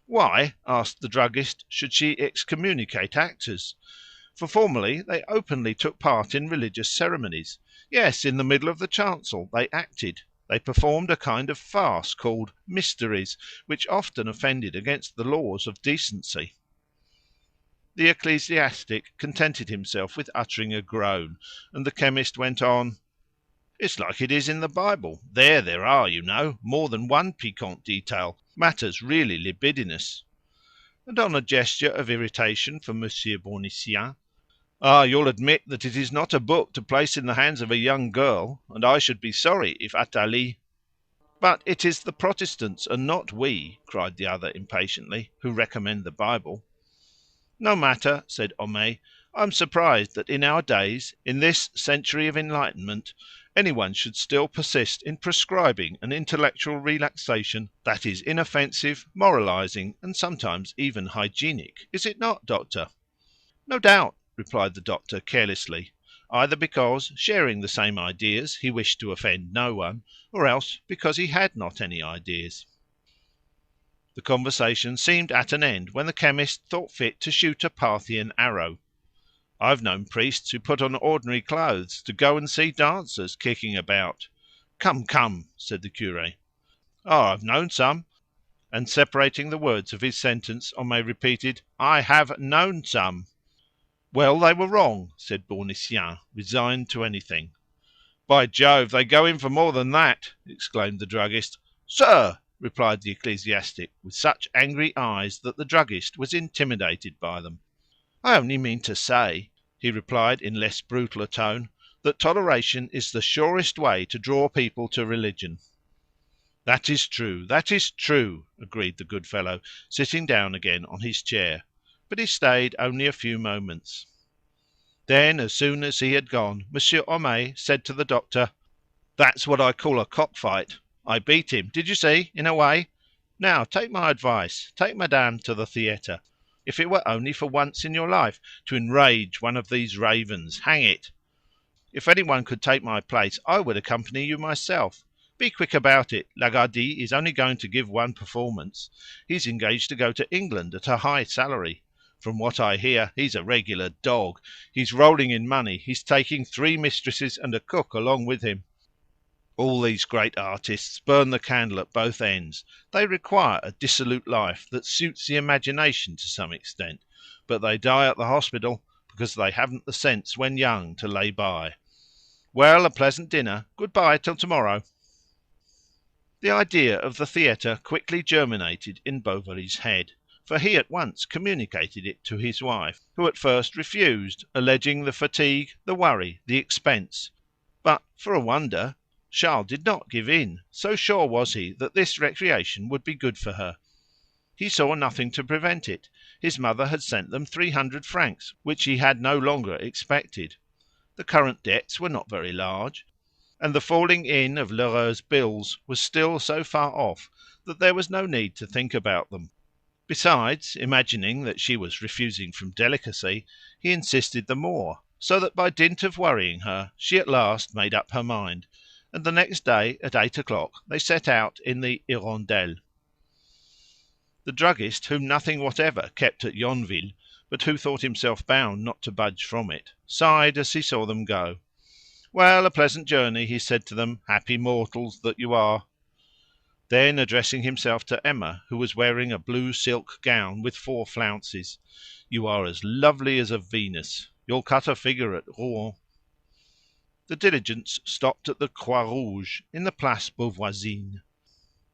[SPEAKER 1] "Why," asked the druggist, "should she excommunicate actors? For formerly they openly took part in religious ceremonies. Yes, in the middle of the chancel they acted. They performed a kind of farce called mysteries, which often offended against the laws of decency." The ecclesiastic contented himself with uttering a groan, and the chemist went on "It's like it is in the Bible. There are, you know, more than one piquant detail, matters really libidinous." And on a gesture of irritation for Monsieur Bournisien, "Ah, you'll admit that it is not a book to place in the hands of a young girl, and I should be sorry if Athalie—" "But it is the Protestants, and not we," cried the other impatiently, "who recommend the Bible." "No matter," said Homais. "I am surprised that in our days, in this century of enlightenment, anyone should still persist in prescribing an intellectual relaxation that is inoffensive, moralizing, and sometimes even hygienic. Is it not, doctor?" "No doubt," replied the doctor carelessly, either because, sharing the same ideas, he wished to offend no one, or else because he had not any ideas. The conversation seemed at an end when the chemist thought fit to shoot a Parthian arrow. "I've known priests who put on ordinary clothes to go and see dancers kicking about." "Come, come," said the cure. "Oh, I've known some." And separating the words of his sentence, Homais repeated, "I have known some." "Well, they were wrong," said Bournisien, resigned to anything. "By Jove, they go in for more than that!" exclaimed the druggist. "Sir!" replied the ecclesiastic, with such angry eyes that the druggist was intimidated by them. "I only mean to say," he replied in less brutal a tone, "that toleration is the surest way to draw people to religion." "That is true, that is true," agreed the good fellow, sitting down again on his chair. But he stayed only a few moments. Then, as soon as he had gone, Monsieur Homais said to the doctor, "That's what I call a cockfight. I beat him, did you see, in a way? Now take my advice, take madame to the theatre, if it were only for once in your life, to enrage one of these ravens, hang it! If any one could take my place, I would accompany you myself. Be quick about it. Lagardy is only going to give one performance. He's engaged to go to England at a high salary. From what I hear, he's a regular dog. He's rolling in money. He's taking 3 mistresses and a cook along with him. All these great artists burn the candle at both ends. They require a dissolute life that suits the imagination to some extent, but they die at the hospital because they haven't the sense when young to lay by. Well, a pleasant dinner. Good bye till tomorrow." The idea of the theatre quickly germinated in Bovary's head, for he at once communicated it to his wife, who at first refused, alleging the fatigue, the worry, the expense. But, for a wonder, Charles did not give in, so sure was he that this recreation would be good for her. He saw nothing to prevent it. His mother had sent them 300 francs, which he had no longer expected. The current debts were not very large, and the falling in of Lheureux's bills was still so far off that there was no need to think about them. Besides, imagining that she was refusing from delicacy, he insisted the more, so that by dint of worrying her she at last made up her mind, and the next day at 8 o'clock they set out in the Hirondelle. The druggist, whom nothing whatever kept at Yonville, but who thought himself bound not to budge from it, sighed as he saw them go. "Well, a pleasant journey," he said to them, "happy mortals that you are." Then, addressing himself to Emma, who was wearing a blue silk gown with 4 flounces, "You are as lovely as a Venus. You'll cut a figure at Rouen." The diligence stopped at the Croix Rouge in the Place Beauvoisine.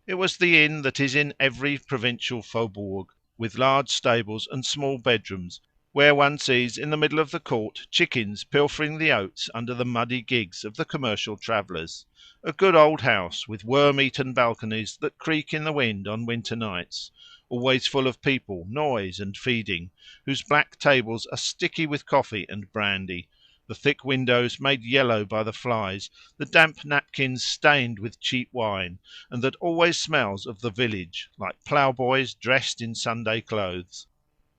[SPEAKER 1] It was the inn that is in every provincial faubourg, with large stables and small bedrooms, where one sees in the middle of the court chickens pilfering the oats under the muddy gigs of the commercial travellers. A good old house, with worm-eaten balconies that creak in the wind on winter nights, always full of people, noise, and feeding, whose black tables are sticky with coffee and brandy, the thick windows made yellow by the flies, the damp napkins stained with cheap wine, and that always smells of the village, like ploughboys dressed in Sunday clothes.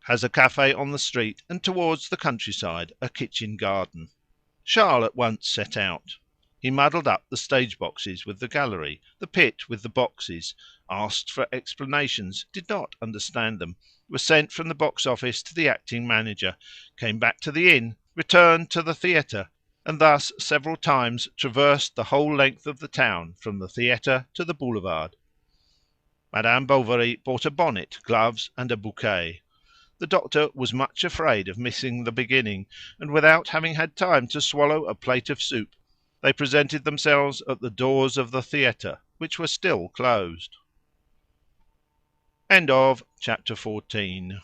[SPEAKER 1] Has a cafe on the street, and towards the countryside a kitchen garden. Charles at once set out. He muddled up the stage boxes with the gallery, the pit with the boxes, asked for explanations, did not understand them, was sent from the box office to the acting manager, came back to the inn, returned to the theatre, and thus several times traversed the whole length of the town from the theatre to the boulevard. Madame Bovary bought a bonnet, gloves, and a bouquet. The doctor was much afraid of missing the beginning, and without having had time to swallow a plate of soup, they presented themselves at the doors of the theatre, which were still closed. End of chapter 14.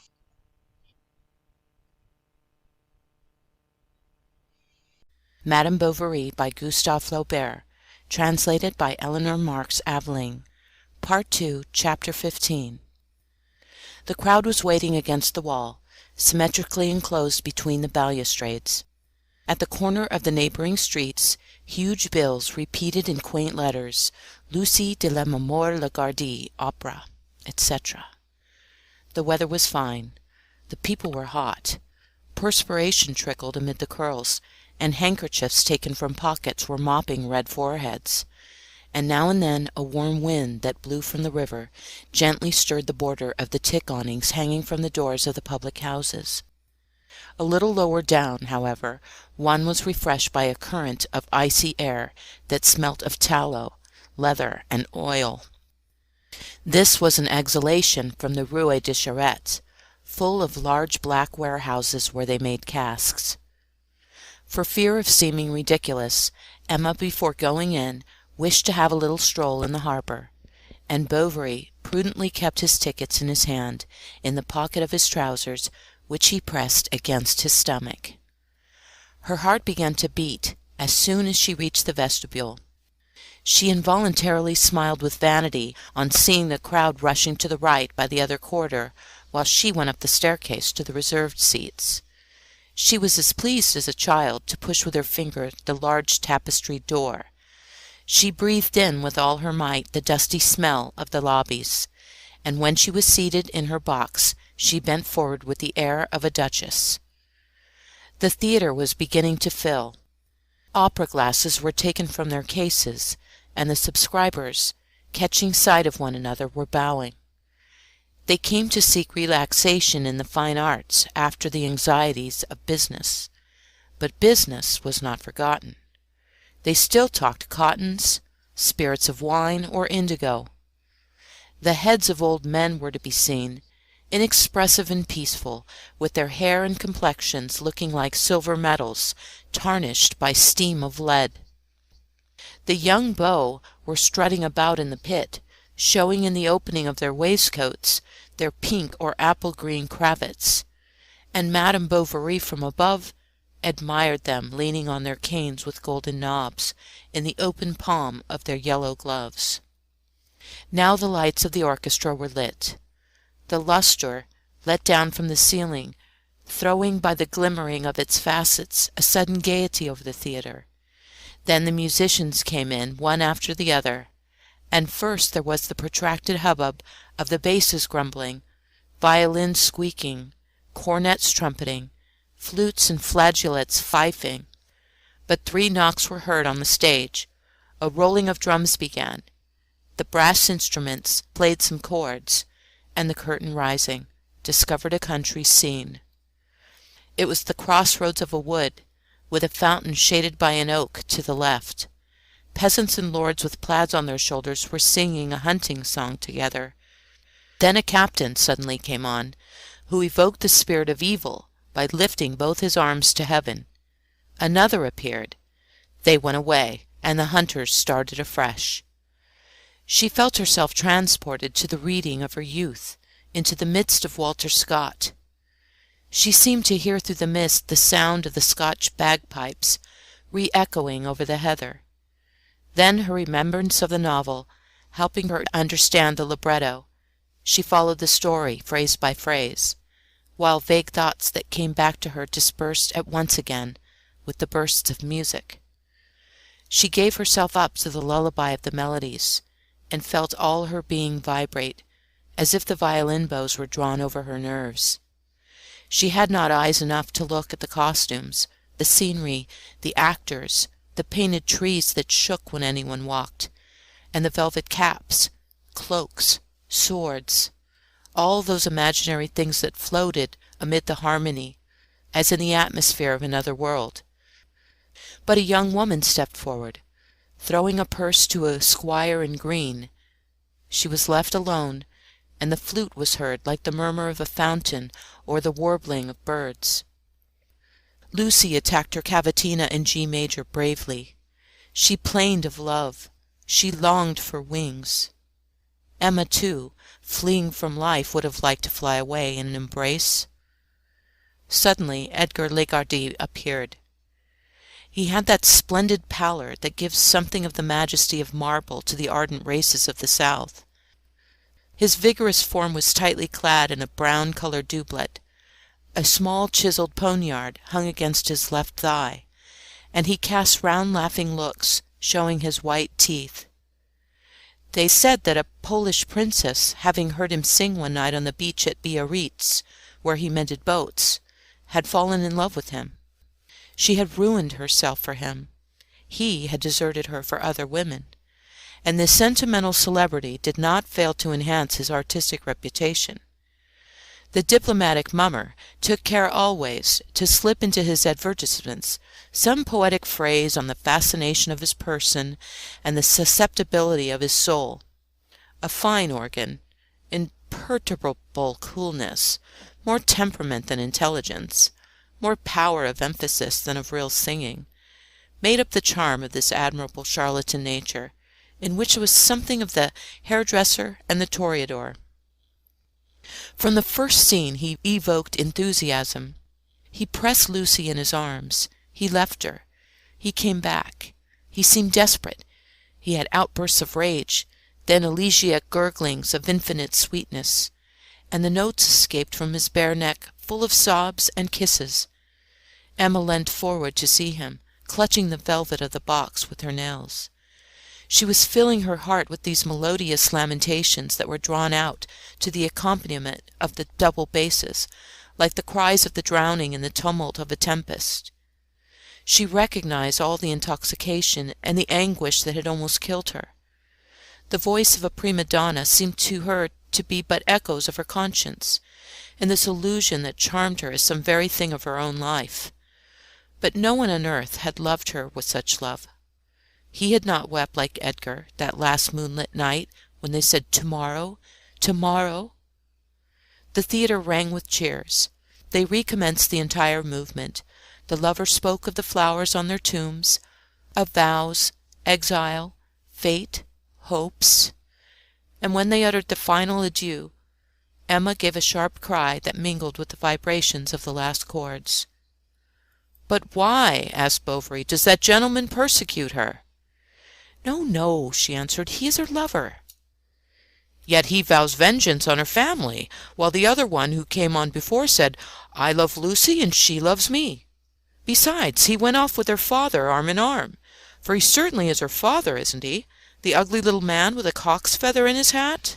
[SPEAKER 2] Madame Bovary by Gustave Flaubert, translated by Eleanor Marks Aveling. Part 2, Chapter 15. The crowd was waiting against the wall, symmetrically enclosed between the balustrades. At the corner of the neighbouring streets, huge bills repeated in quaint letters, "Lucie de la Mémoire Lagardy, Opera," etc. The weather was fine. The people were hot. Perspiration trickled amid the curls, and handkerchiefs taken from pockets were mopping red foreheads. and now and then a warm wind that blew from the river gently stirred the border of the tick awnings hanging from the doors of the public houses. A little lower down, however, one was refreshed by a current of icy air that smelt of tallow, leather, and oil. This was an exhalation from the Rue de Charette, full of large black warehouses where they made casks. For fear of seeming ridiculous, Emma, before going in, wished to have a little stroll in the harbour, and Bovary prudently kept his tickets in his hand, in the pocket of his trousers, which he pressed against his stomach. Her heart began to beat as soon as she reached the vestibule. She involuntarily smiled with vanity on seeing the crowd rushing to the right by the other quarter, while she went up the staircase to the reserved seats. She was as pleased as a child to push with her finger the large tapestried door. She breathed in with all her might the dusty smell of the lobbies, and when she was seated in her box she bent forward with the air of a duchess. The theatre was beginning to fill. Opera glasses were taken from their cases, and the subscribers, catching sight of one another, were bowing. They came to seek relaxation in the fine arts after the anxieties of business. But business was not forgotten. They still talked cottons, spirits of wine, or indigo. The heads of old men were to be seen, inexpressive and peaceful, with their hair and complexions looking like silver medals tarnished by steam of lead. The young beaux were strutting about in the pit, showing in the opening of their waistcoats their pink or apple-green cravats, and Madame Bovary from above admired them leaning on their canes with golden knobs, in the open palm of their yellow gloves. Now the lights of the orchestra were lit. The lustre, let down from the ceiling, throwing by the glimmering of its facets a sudden gaiety over the theatre. Then the musicians came in, one after the other, and first there was the protracted hubbub of the basses grumbling, violins squeaking, cornets trumpeting, flutes and flageolets fifing. But 3 knocks were heard on the stage, a rolling of drums began, the brass instruments played some chords, and the curtain rising discovered a country scene. It was the crossroads of a wood, with a fountain shaded by an oak to the left. Peasants and lords with plaids on their shoulders were singing a hunting song together. Then a captain suddenly came on, who evoked the spirit of evil by lifting both his arms to heaven. Another appeared. They went away, and the hunters started afresh. She felt herself transported to the reading of her youth, into the midst of Walter Scott. She seemed to hear through the mist the sound of the Scotch bagpipes re-echoing over the heather. Then her remembrance of the novel, helping her to understand the libretto, she followed the story phrase by phrase, while vague thoughts that came back to her dispersed at once again with the bursts of music. She gave herself up to the lullaby of the melodies, and felt all her being vibrate, as if the violin bows were drawn over her nerves. She had not eyes enough to look at the costumes, the scenery, the actors, the painted trees that shook when anyone walked, and the velvet caps, cloaks, swords, all those imaginary things that floated amid the harmony, as in the atmosphere of another world. But a young woman stepped forward, throwing a purse to a squire in green. She was left alone, and the flute was heard like the murmur of a fountain or the warbling of birds. Lucy attacked her cavatina in G major bravely. She plained of love. She longed for wings. Emma, too, fleeing from life, would have liked to fly away in an embrace. Suddenly Edgar Lagardy appeared. He had that splendid pallor that gives something of the majesty of marble to the ardent races of the South. His vigorous form was tightly clad in a brown-coloured doublet. A small chiselled poniard hung against his left thigh, and he cast round laughing looks, showing his white teeth. They said that a Polish princess, having heard him sing one night on the beach at Biarritz, where he mended boats, had fallen in love with him. She had ruined herself for him. He had deserted her for other women, and this sentimental celebrity did not fail to enhance his artistic reputation. The diplomatic mummer took care always to slip into his advertisements some poetic phrase on the fascination of his person and the susceptibility of his soul. A fine organ, imperturbable coolness, more temperament than intelligence, more power of emphasis than of real singing, made up the charm of this admirable charlatan nature, in which was something of the hairdresser and the toreador. From the first scene he evoked enthusiasm. He pressed Lucy in his arms. He left her. He came back. He seemed desperate. He had outbursts of rage, then elegiac gurglings of infinite sweetness, and the notes escaped from his bare neck full of sobs and kisses. Emma leant forward to see him, clutching the velvet of the box with her nails. She was filling her heart with these melodious lamentations that were drawn out to the accompaniment of the double basses, like the cries of the drowning in the tumult of a tempest. She recognized all the intoxication and the anguish that had almost killed her. The voice of a prima donna seemed to her to be but echoes of her conscience, and this illusion that charmed her as some very thing of her own life. But no one on earth had loved her with such love. He had not wept like Edgar that last moonlit night when they said, "Tomorrow, tomorrow." The theatre rang with cheers. They recommenced the entire movement. The lovers spoke of the flowers on their tombs, of vows, exile, fate, hopes, and when they uttered the final adieu, Emma gave a sharp cry that mingled with the vibrations of the last chords. "But why," asked Bovary, "does that gentleman persecute her?" "No, no," she answered, "he is her lover." "Yet he vows vengeance on her family, while the other one who came on before said, 'I love Lucy and she loves me.' Besides, he went off with her father arm in arm, for he certainly is her father, isn't he, the ugly little man with a cock's feather in his hat?"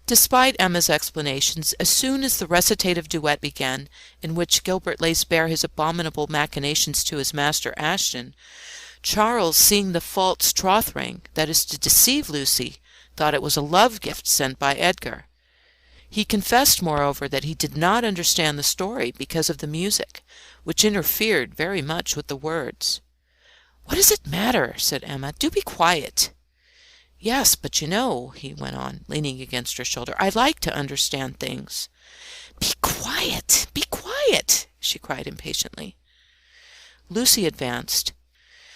[SPEAKER 2] Despite Emma's explanations, as soon as the recitative duet began, in which Gilbert lays bare his abominable machinations to his master Ashton, Charles, seeing the false troth ring, that is to deceive Lucy, thought it was a love gift sent by Edgar. He confessed, moreover, that he did not understand the story because of the music, which interfered very much with the words. "What does it matter?" said Emma. "Do be quiet." "Yes, but you know," he went on, leaning against her shoulder, "I like to understand things." "Be quiet! Be quiet!" she cried impatiently. Lucy advanced,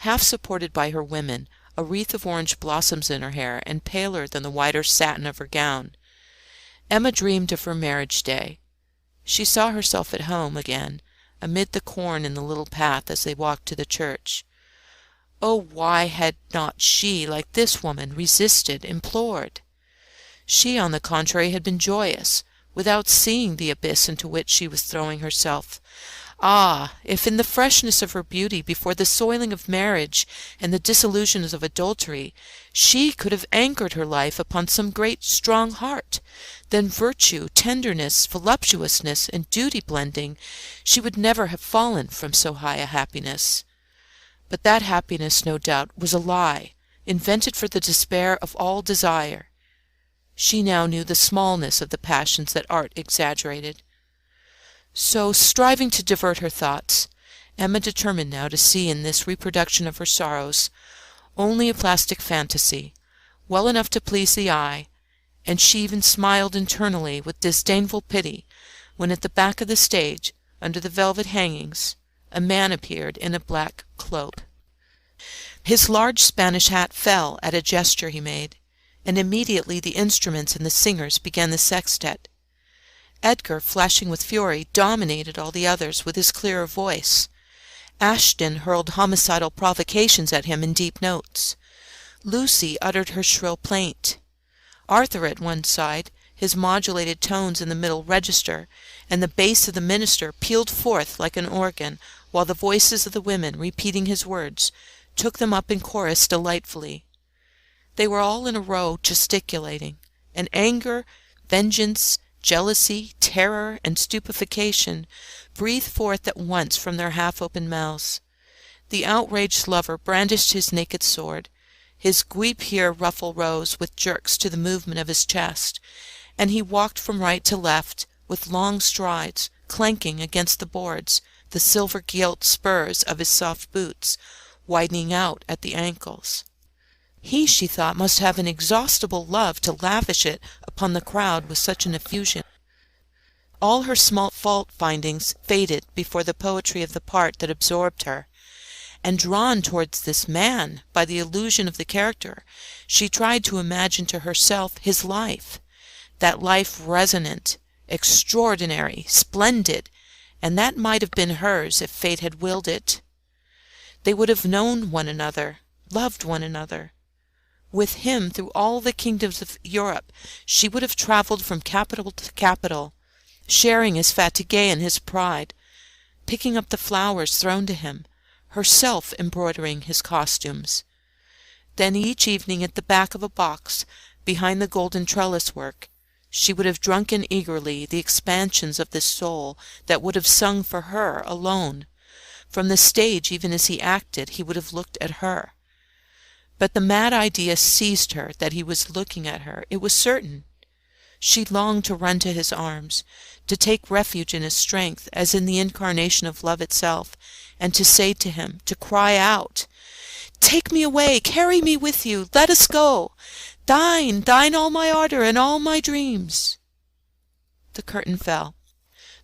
[SPEAKER 2] half supported by her women, a wreath of orange blossoms in her hair, and paler than the whiter satin of her gown. Emma dreamed of her marriage day. She saw herself at home again, amid the corn in the little path as they walked to the church. Oh, why had not she, like this woman, resisted, implored? She, on the contrary, had been joyous, without seeing the abyss into which she was throwing herself. Ah, if in the freshness of her beauty, before the soiling of marriage and the disillusions of adultery, she could have anchored her life upon some great strong heart, then virtue, tenderness, voluptuousness, and duty blending, she would never have fallen from so high a happiness. But that happiness, no doubt, was a lie, invented for the despair of all desire. She now knew the smallness of the passions that art exaggerated. So, striving to divert her thoughts, Emma determined now to see in this reproduction of her sorrows only a plastic fantasy, well enough to please the eye, and she even smiled internally with disdainful pity when at the back of the stage, under the velvet hangings, a man appeared in a black cloak. His large Spanish hat fell at a gesture he made, and immediately the instruments and the singers began the sextet. Edgar, flashing with fury, dominated all the others with his clearer voice. Ashton hurled homicidal provocations at him in deep notes. Lucy uttered her shrill plaint. Arthur at one side, his modulated tones in the middle register, and the bass of the minister pealed forth like an organ, while the voices of the women, repeating his words, took them up in chorus delightfully. They were all in a row gesticulating, and anger, vengeance, jealousy, terror, and stupefaction breathed forth at once from their half-open mouths. The outraged lover brandished his naked sword. His guipure ruffle rose with jerks to the movement of his chest, and he walked from right to left with long strides, clanking against the boards, the silver-gilt spurs of his soft boots widening out at the ankles. He, she thought, must have an inexhaustible love to lavish it upon the crowd with such an effusion. All her small fault-findings faded before the poetry of the part that absorbed her, and drawn towards this man by the illusion of the character, she tried to imagine to herself his life, that life resonant, extraordinary, splendid, and that might have been hers if fate had willed it. They would have known one another, loved one another. With him through all the kingdoms of Europe she would have travelled from capital to capital, sharing his fatigue and his pride, picking up the flowers thrown to him, herself embroidering his costumes. Then each evening at the back of a box, behind the golden trellis-work, she would have drunken eagerly the expansions of this soul that would have sung for her alone. From the stage, even as he acted, he would have looked at her. But the mad idea seized her that he was looking at her. It was certain. She longed to run to his arms, to take refuge in his strength, as in the incarnation of love itself, and to say to him, to cry out, "Take me away, carry me with you, let us go. Thine, thine all my ardour and all my dreams." The curtain fell.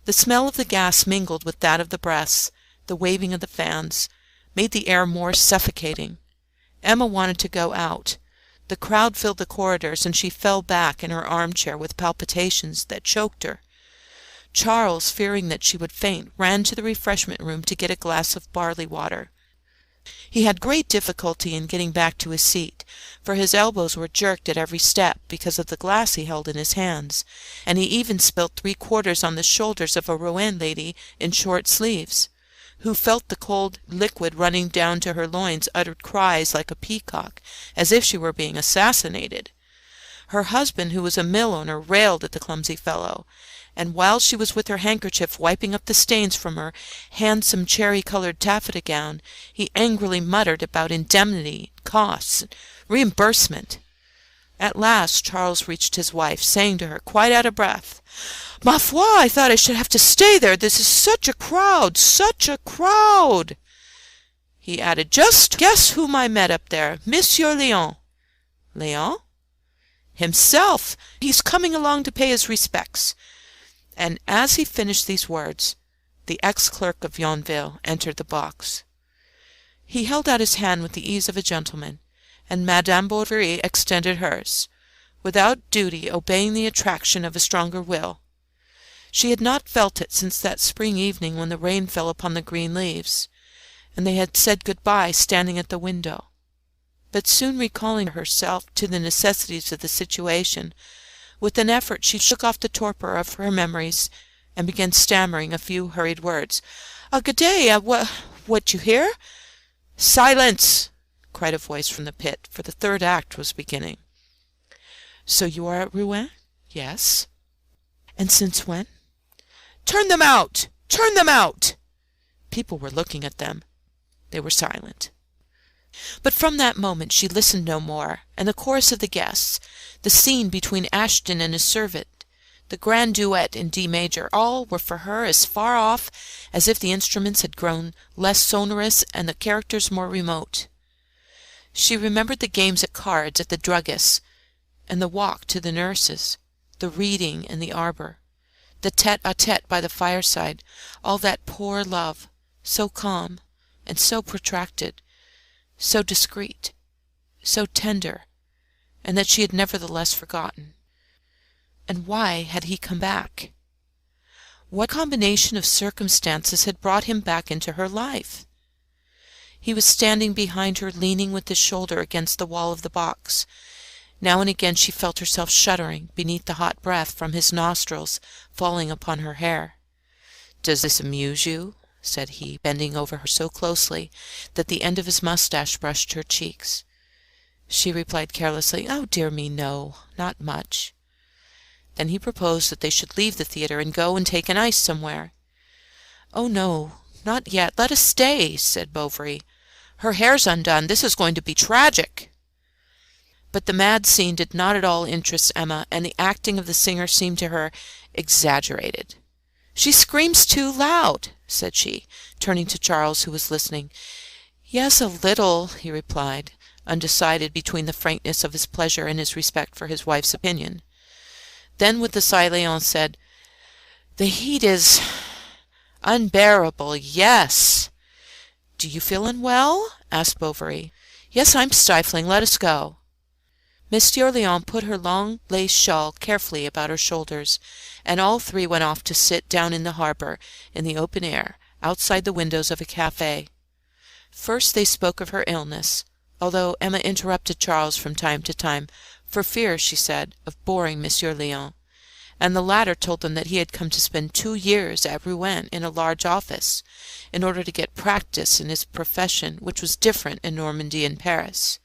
[SPEAKER 2] The smell of the gas mingled with that of the breaths, the waving of the fans, made the air more suffocating. Emma wanted to go out. The crowd filled the corridors, and she fell back in her armchair with palpitations that choked her. Charles, fearing that she would faint, ran to the refreshment room to get a glass of barley water. He had great difficulty in getting back to his seat, for his elbows were jerked at every step because of the glass he held in his hands, and he even spilt 3/4 on the shoulders of a Rouen lady in short sleeves, who felt the cold liquid running down to her loins, uttered cries like a peacock, as if she were being assassinated. Her husband, who was a mill owner, railed at the clumsy fellow, and while she was with her handkerchief wiping up the stains from her handsome cherry-coloured taffeta gown, he angrily muttered about indemnity, costs, reimbursement. At last Charles reached his wife, saying to her, quite out of breath, "Ma foi, I thought I should have to stay there. This is such a crowd, such a crowd." He added, "Just guess whom I met up there. Monsieur Léon." "Léon?" "Himself. He's coming along to pay his respects." And as he finished these words, the ex-clerk of Yonville entered the box. He held out his hand with the ease of a gentleman, and Madame Bovary extended hers, without duty obeying the attraction of a stronger will. She had not felt it since that spring evening when the rain fell upon the green leaves, and they had said good-bye standing at the window. But soon recalling herself to the necessities of the situation, with an effort she shook off the torpor of her memories, and began stammering a few hurried words. "Good day, what you hear?" "Silence!" cried a voice from the pit, for the third act was beginning. "So you are at Rouen?" "Yes." "And since when?" "Turn them out! Turn them out!" People were looking at them. They were silent. But from that moment she listened no more, and the chorus of the guests, the scene between Ashton and his servant, the grand duet in D major, all were for her as far off as if the instruments had grown less sonorous and the characters more remote. She remembered the games at cards at the druggist's, and the walk to the nurse's, the reading in the arbour, the tête-à-tête by the fireside, all that poor love, so calm and so protracted, so discreet, so tender, and that she had nevertheless forgotten. And why had he come back? What combination of circumstances had brought him back into her life? He was standing behind her, leaning with his shoulder against the wall of the box. Now and again she felt herself shuddering beneath the hot breath from his nostrils falling upon her hair. "Does this amuse you?" said he, bending over her so closely that the end of his moustache brushed her cheeks. She replied carelessly, "Oh, dear me, no, not much." Then he proposed that they should leave the theatre and go and take an ice somewhere. "Oh, no, not yet. Let us stay," said Bovary. "Her hair's undone. This is going to be tragic." But the mad scene did not at all interest Emma, and the acting of the singer seemed to her exaggerated. "She screams too loud," said she, turning to Charles, who was listening. "Yes, a little," he replied, undecided between the frankness of his pleasure and his respect for his wife's opinion. Then with a sigh Léon said, "The heat is unbearable, yes." "Do you feel unwell?" asked Bovary. "Yes, I'm stifling. Let us go." Monsieur Léon put her long lace shawl carefully about her shoulders, and all three went off to sit down in the harbour, in the open air, outside the windows of a café. First they spoke of her illness, although Emma interrupted Charles from time to time, for fear, she said, of boring Monsieur Léon, and the latter told them that he had come to spend 2 years at Rouen in a large office, in order to get practice in his profession, which was different in Normandy and Paris.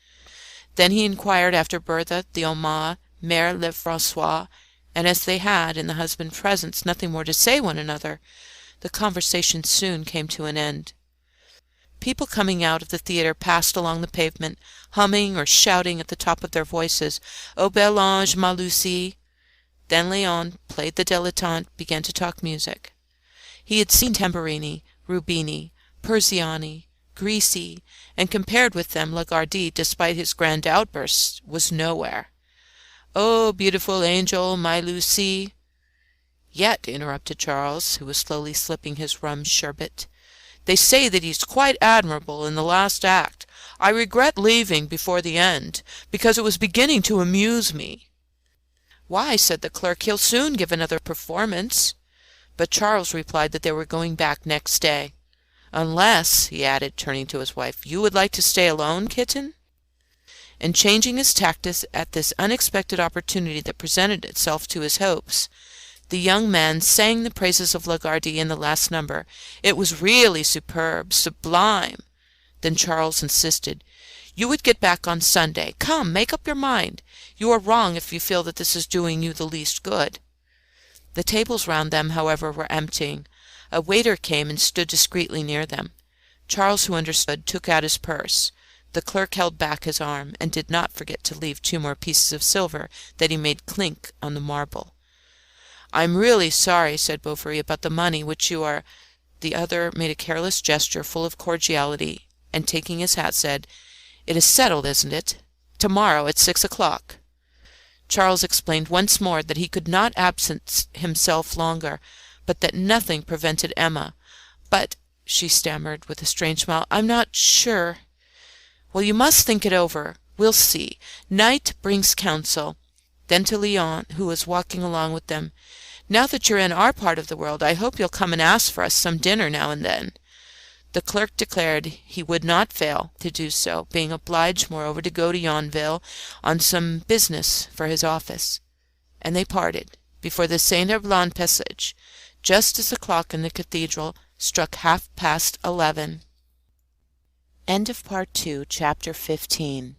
[SPEAKER 2] Then he inquired after Berthe, the Homais, Mère Lefrançois, and as they had, in the husband's presence, nothing more to say one another, the conversation soon came to an end. People coming out of the theatre passed along the pavement, humming or shouting at the top of their voices, "Ô bel ange, ma Lucie!" Then Léon played the dilettante, began to talk music. He had seen Tamburini, Rubini, Persiani, Grisi, and compared with them Lagardy, despite his grand outbursts, was nowhere. "Oh, beautiful angel, my Lucie!" "Yet," interrupted Charles, who was slowly slipping his rum sherbet, "they say that he's quite admirable in the last act. I regret leaving before the end, because it was beginning to amuse me." "Why," said the clerk, "he'll soon give another performance." But Charles replied that they were going back next day. "Unless," he added, turning to his wife, "you would like to stay alone, kitten?" And changing his tactics at this unexpected opportunity that presented itself to his hopes, the young man sang the praises of Lagardy in the last number. It was really superb, sublime. Then Charles insisted, "You would get back on Sunday. Come, make up your mind. You are wrong if you feel that this is doing you the least good." The tables round them, however, were emptying. A waiter came and stood discreetly near them. Charles, who understood, took out his purse. The clerk held back his arm, and did not forget to leave 2 more pieces of silver that he made clink on the marble. "I'm really sorry," said Bovary, "about the money which you are—" The other made a careless gesture full of cordiality, and taking his hat said, "It is settled, isn't it? To-morrow at 6 o'clock." Charles explained once more that he could not absent himself longer, but that nothing prevented Emma. "But," she stammered, with a strange smile, "I'm not sure." "Well, you must think it over. We'll see. Night brings counsel." Then to Léon, who was walking along with them, "Now that you're in our part of the world, I hope you'll come and ask for us some dinner now and then." The clerk declared he would not fail to do so, being obliged, moreover, to go to Yonville on some business for his office. And they parted before the Saint Herbland passage, just as the clock in the cathedral struck 11:30. End of Part 2, Chapter 15.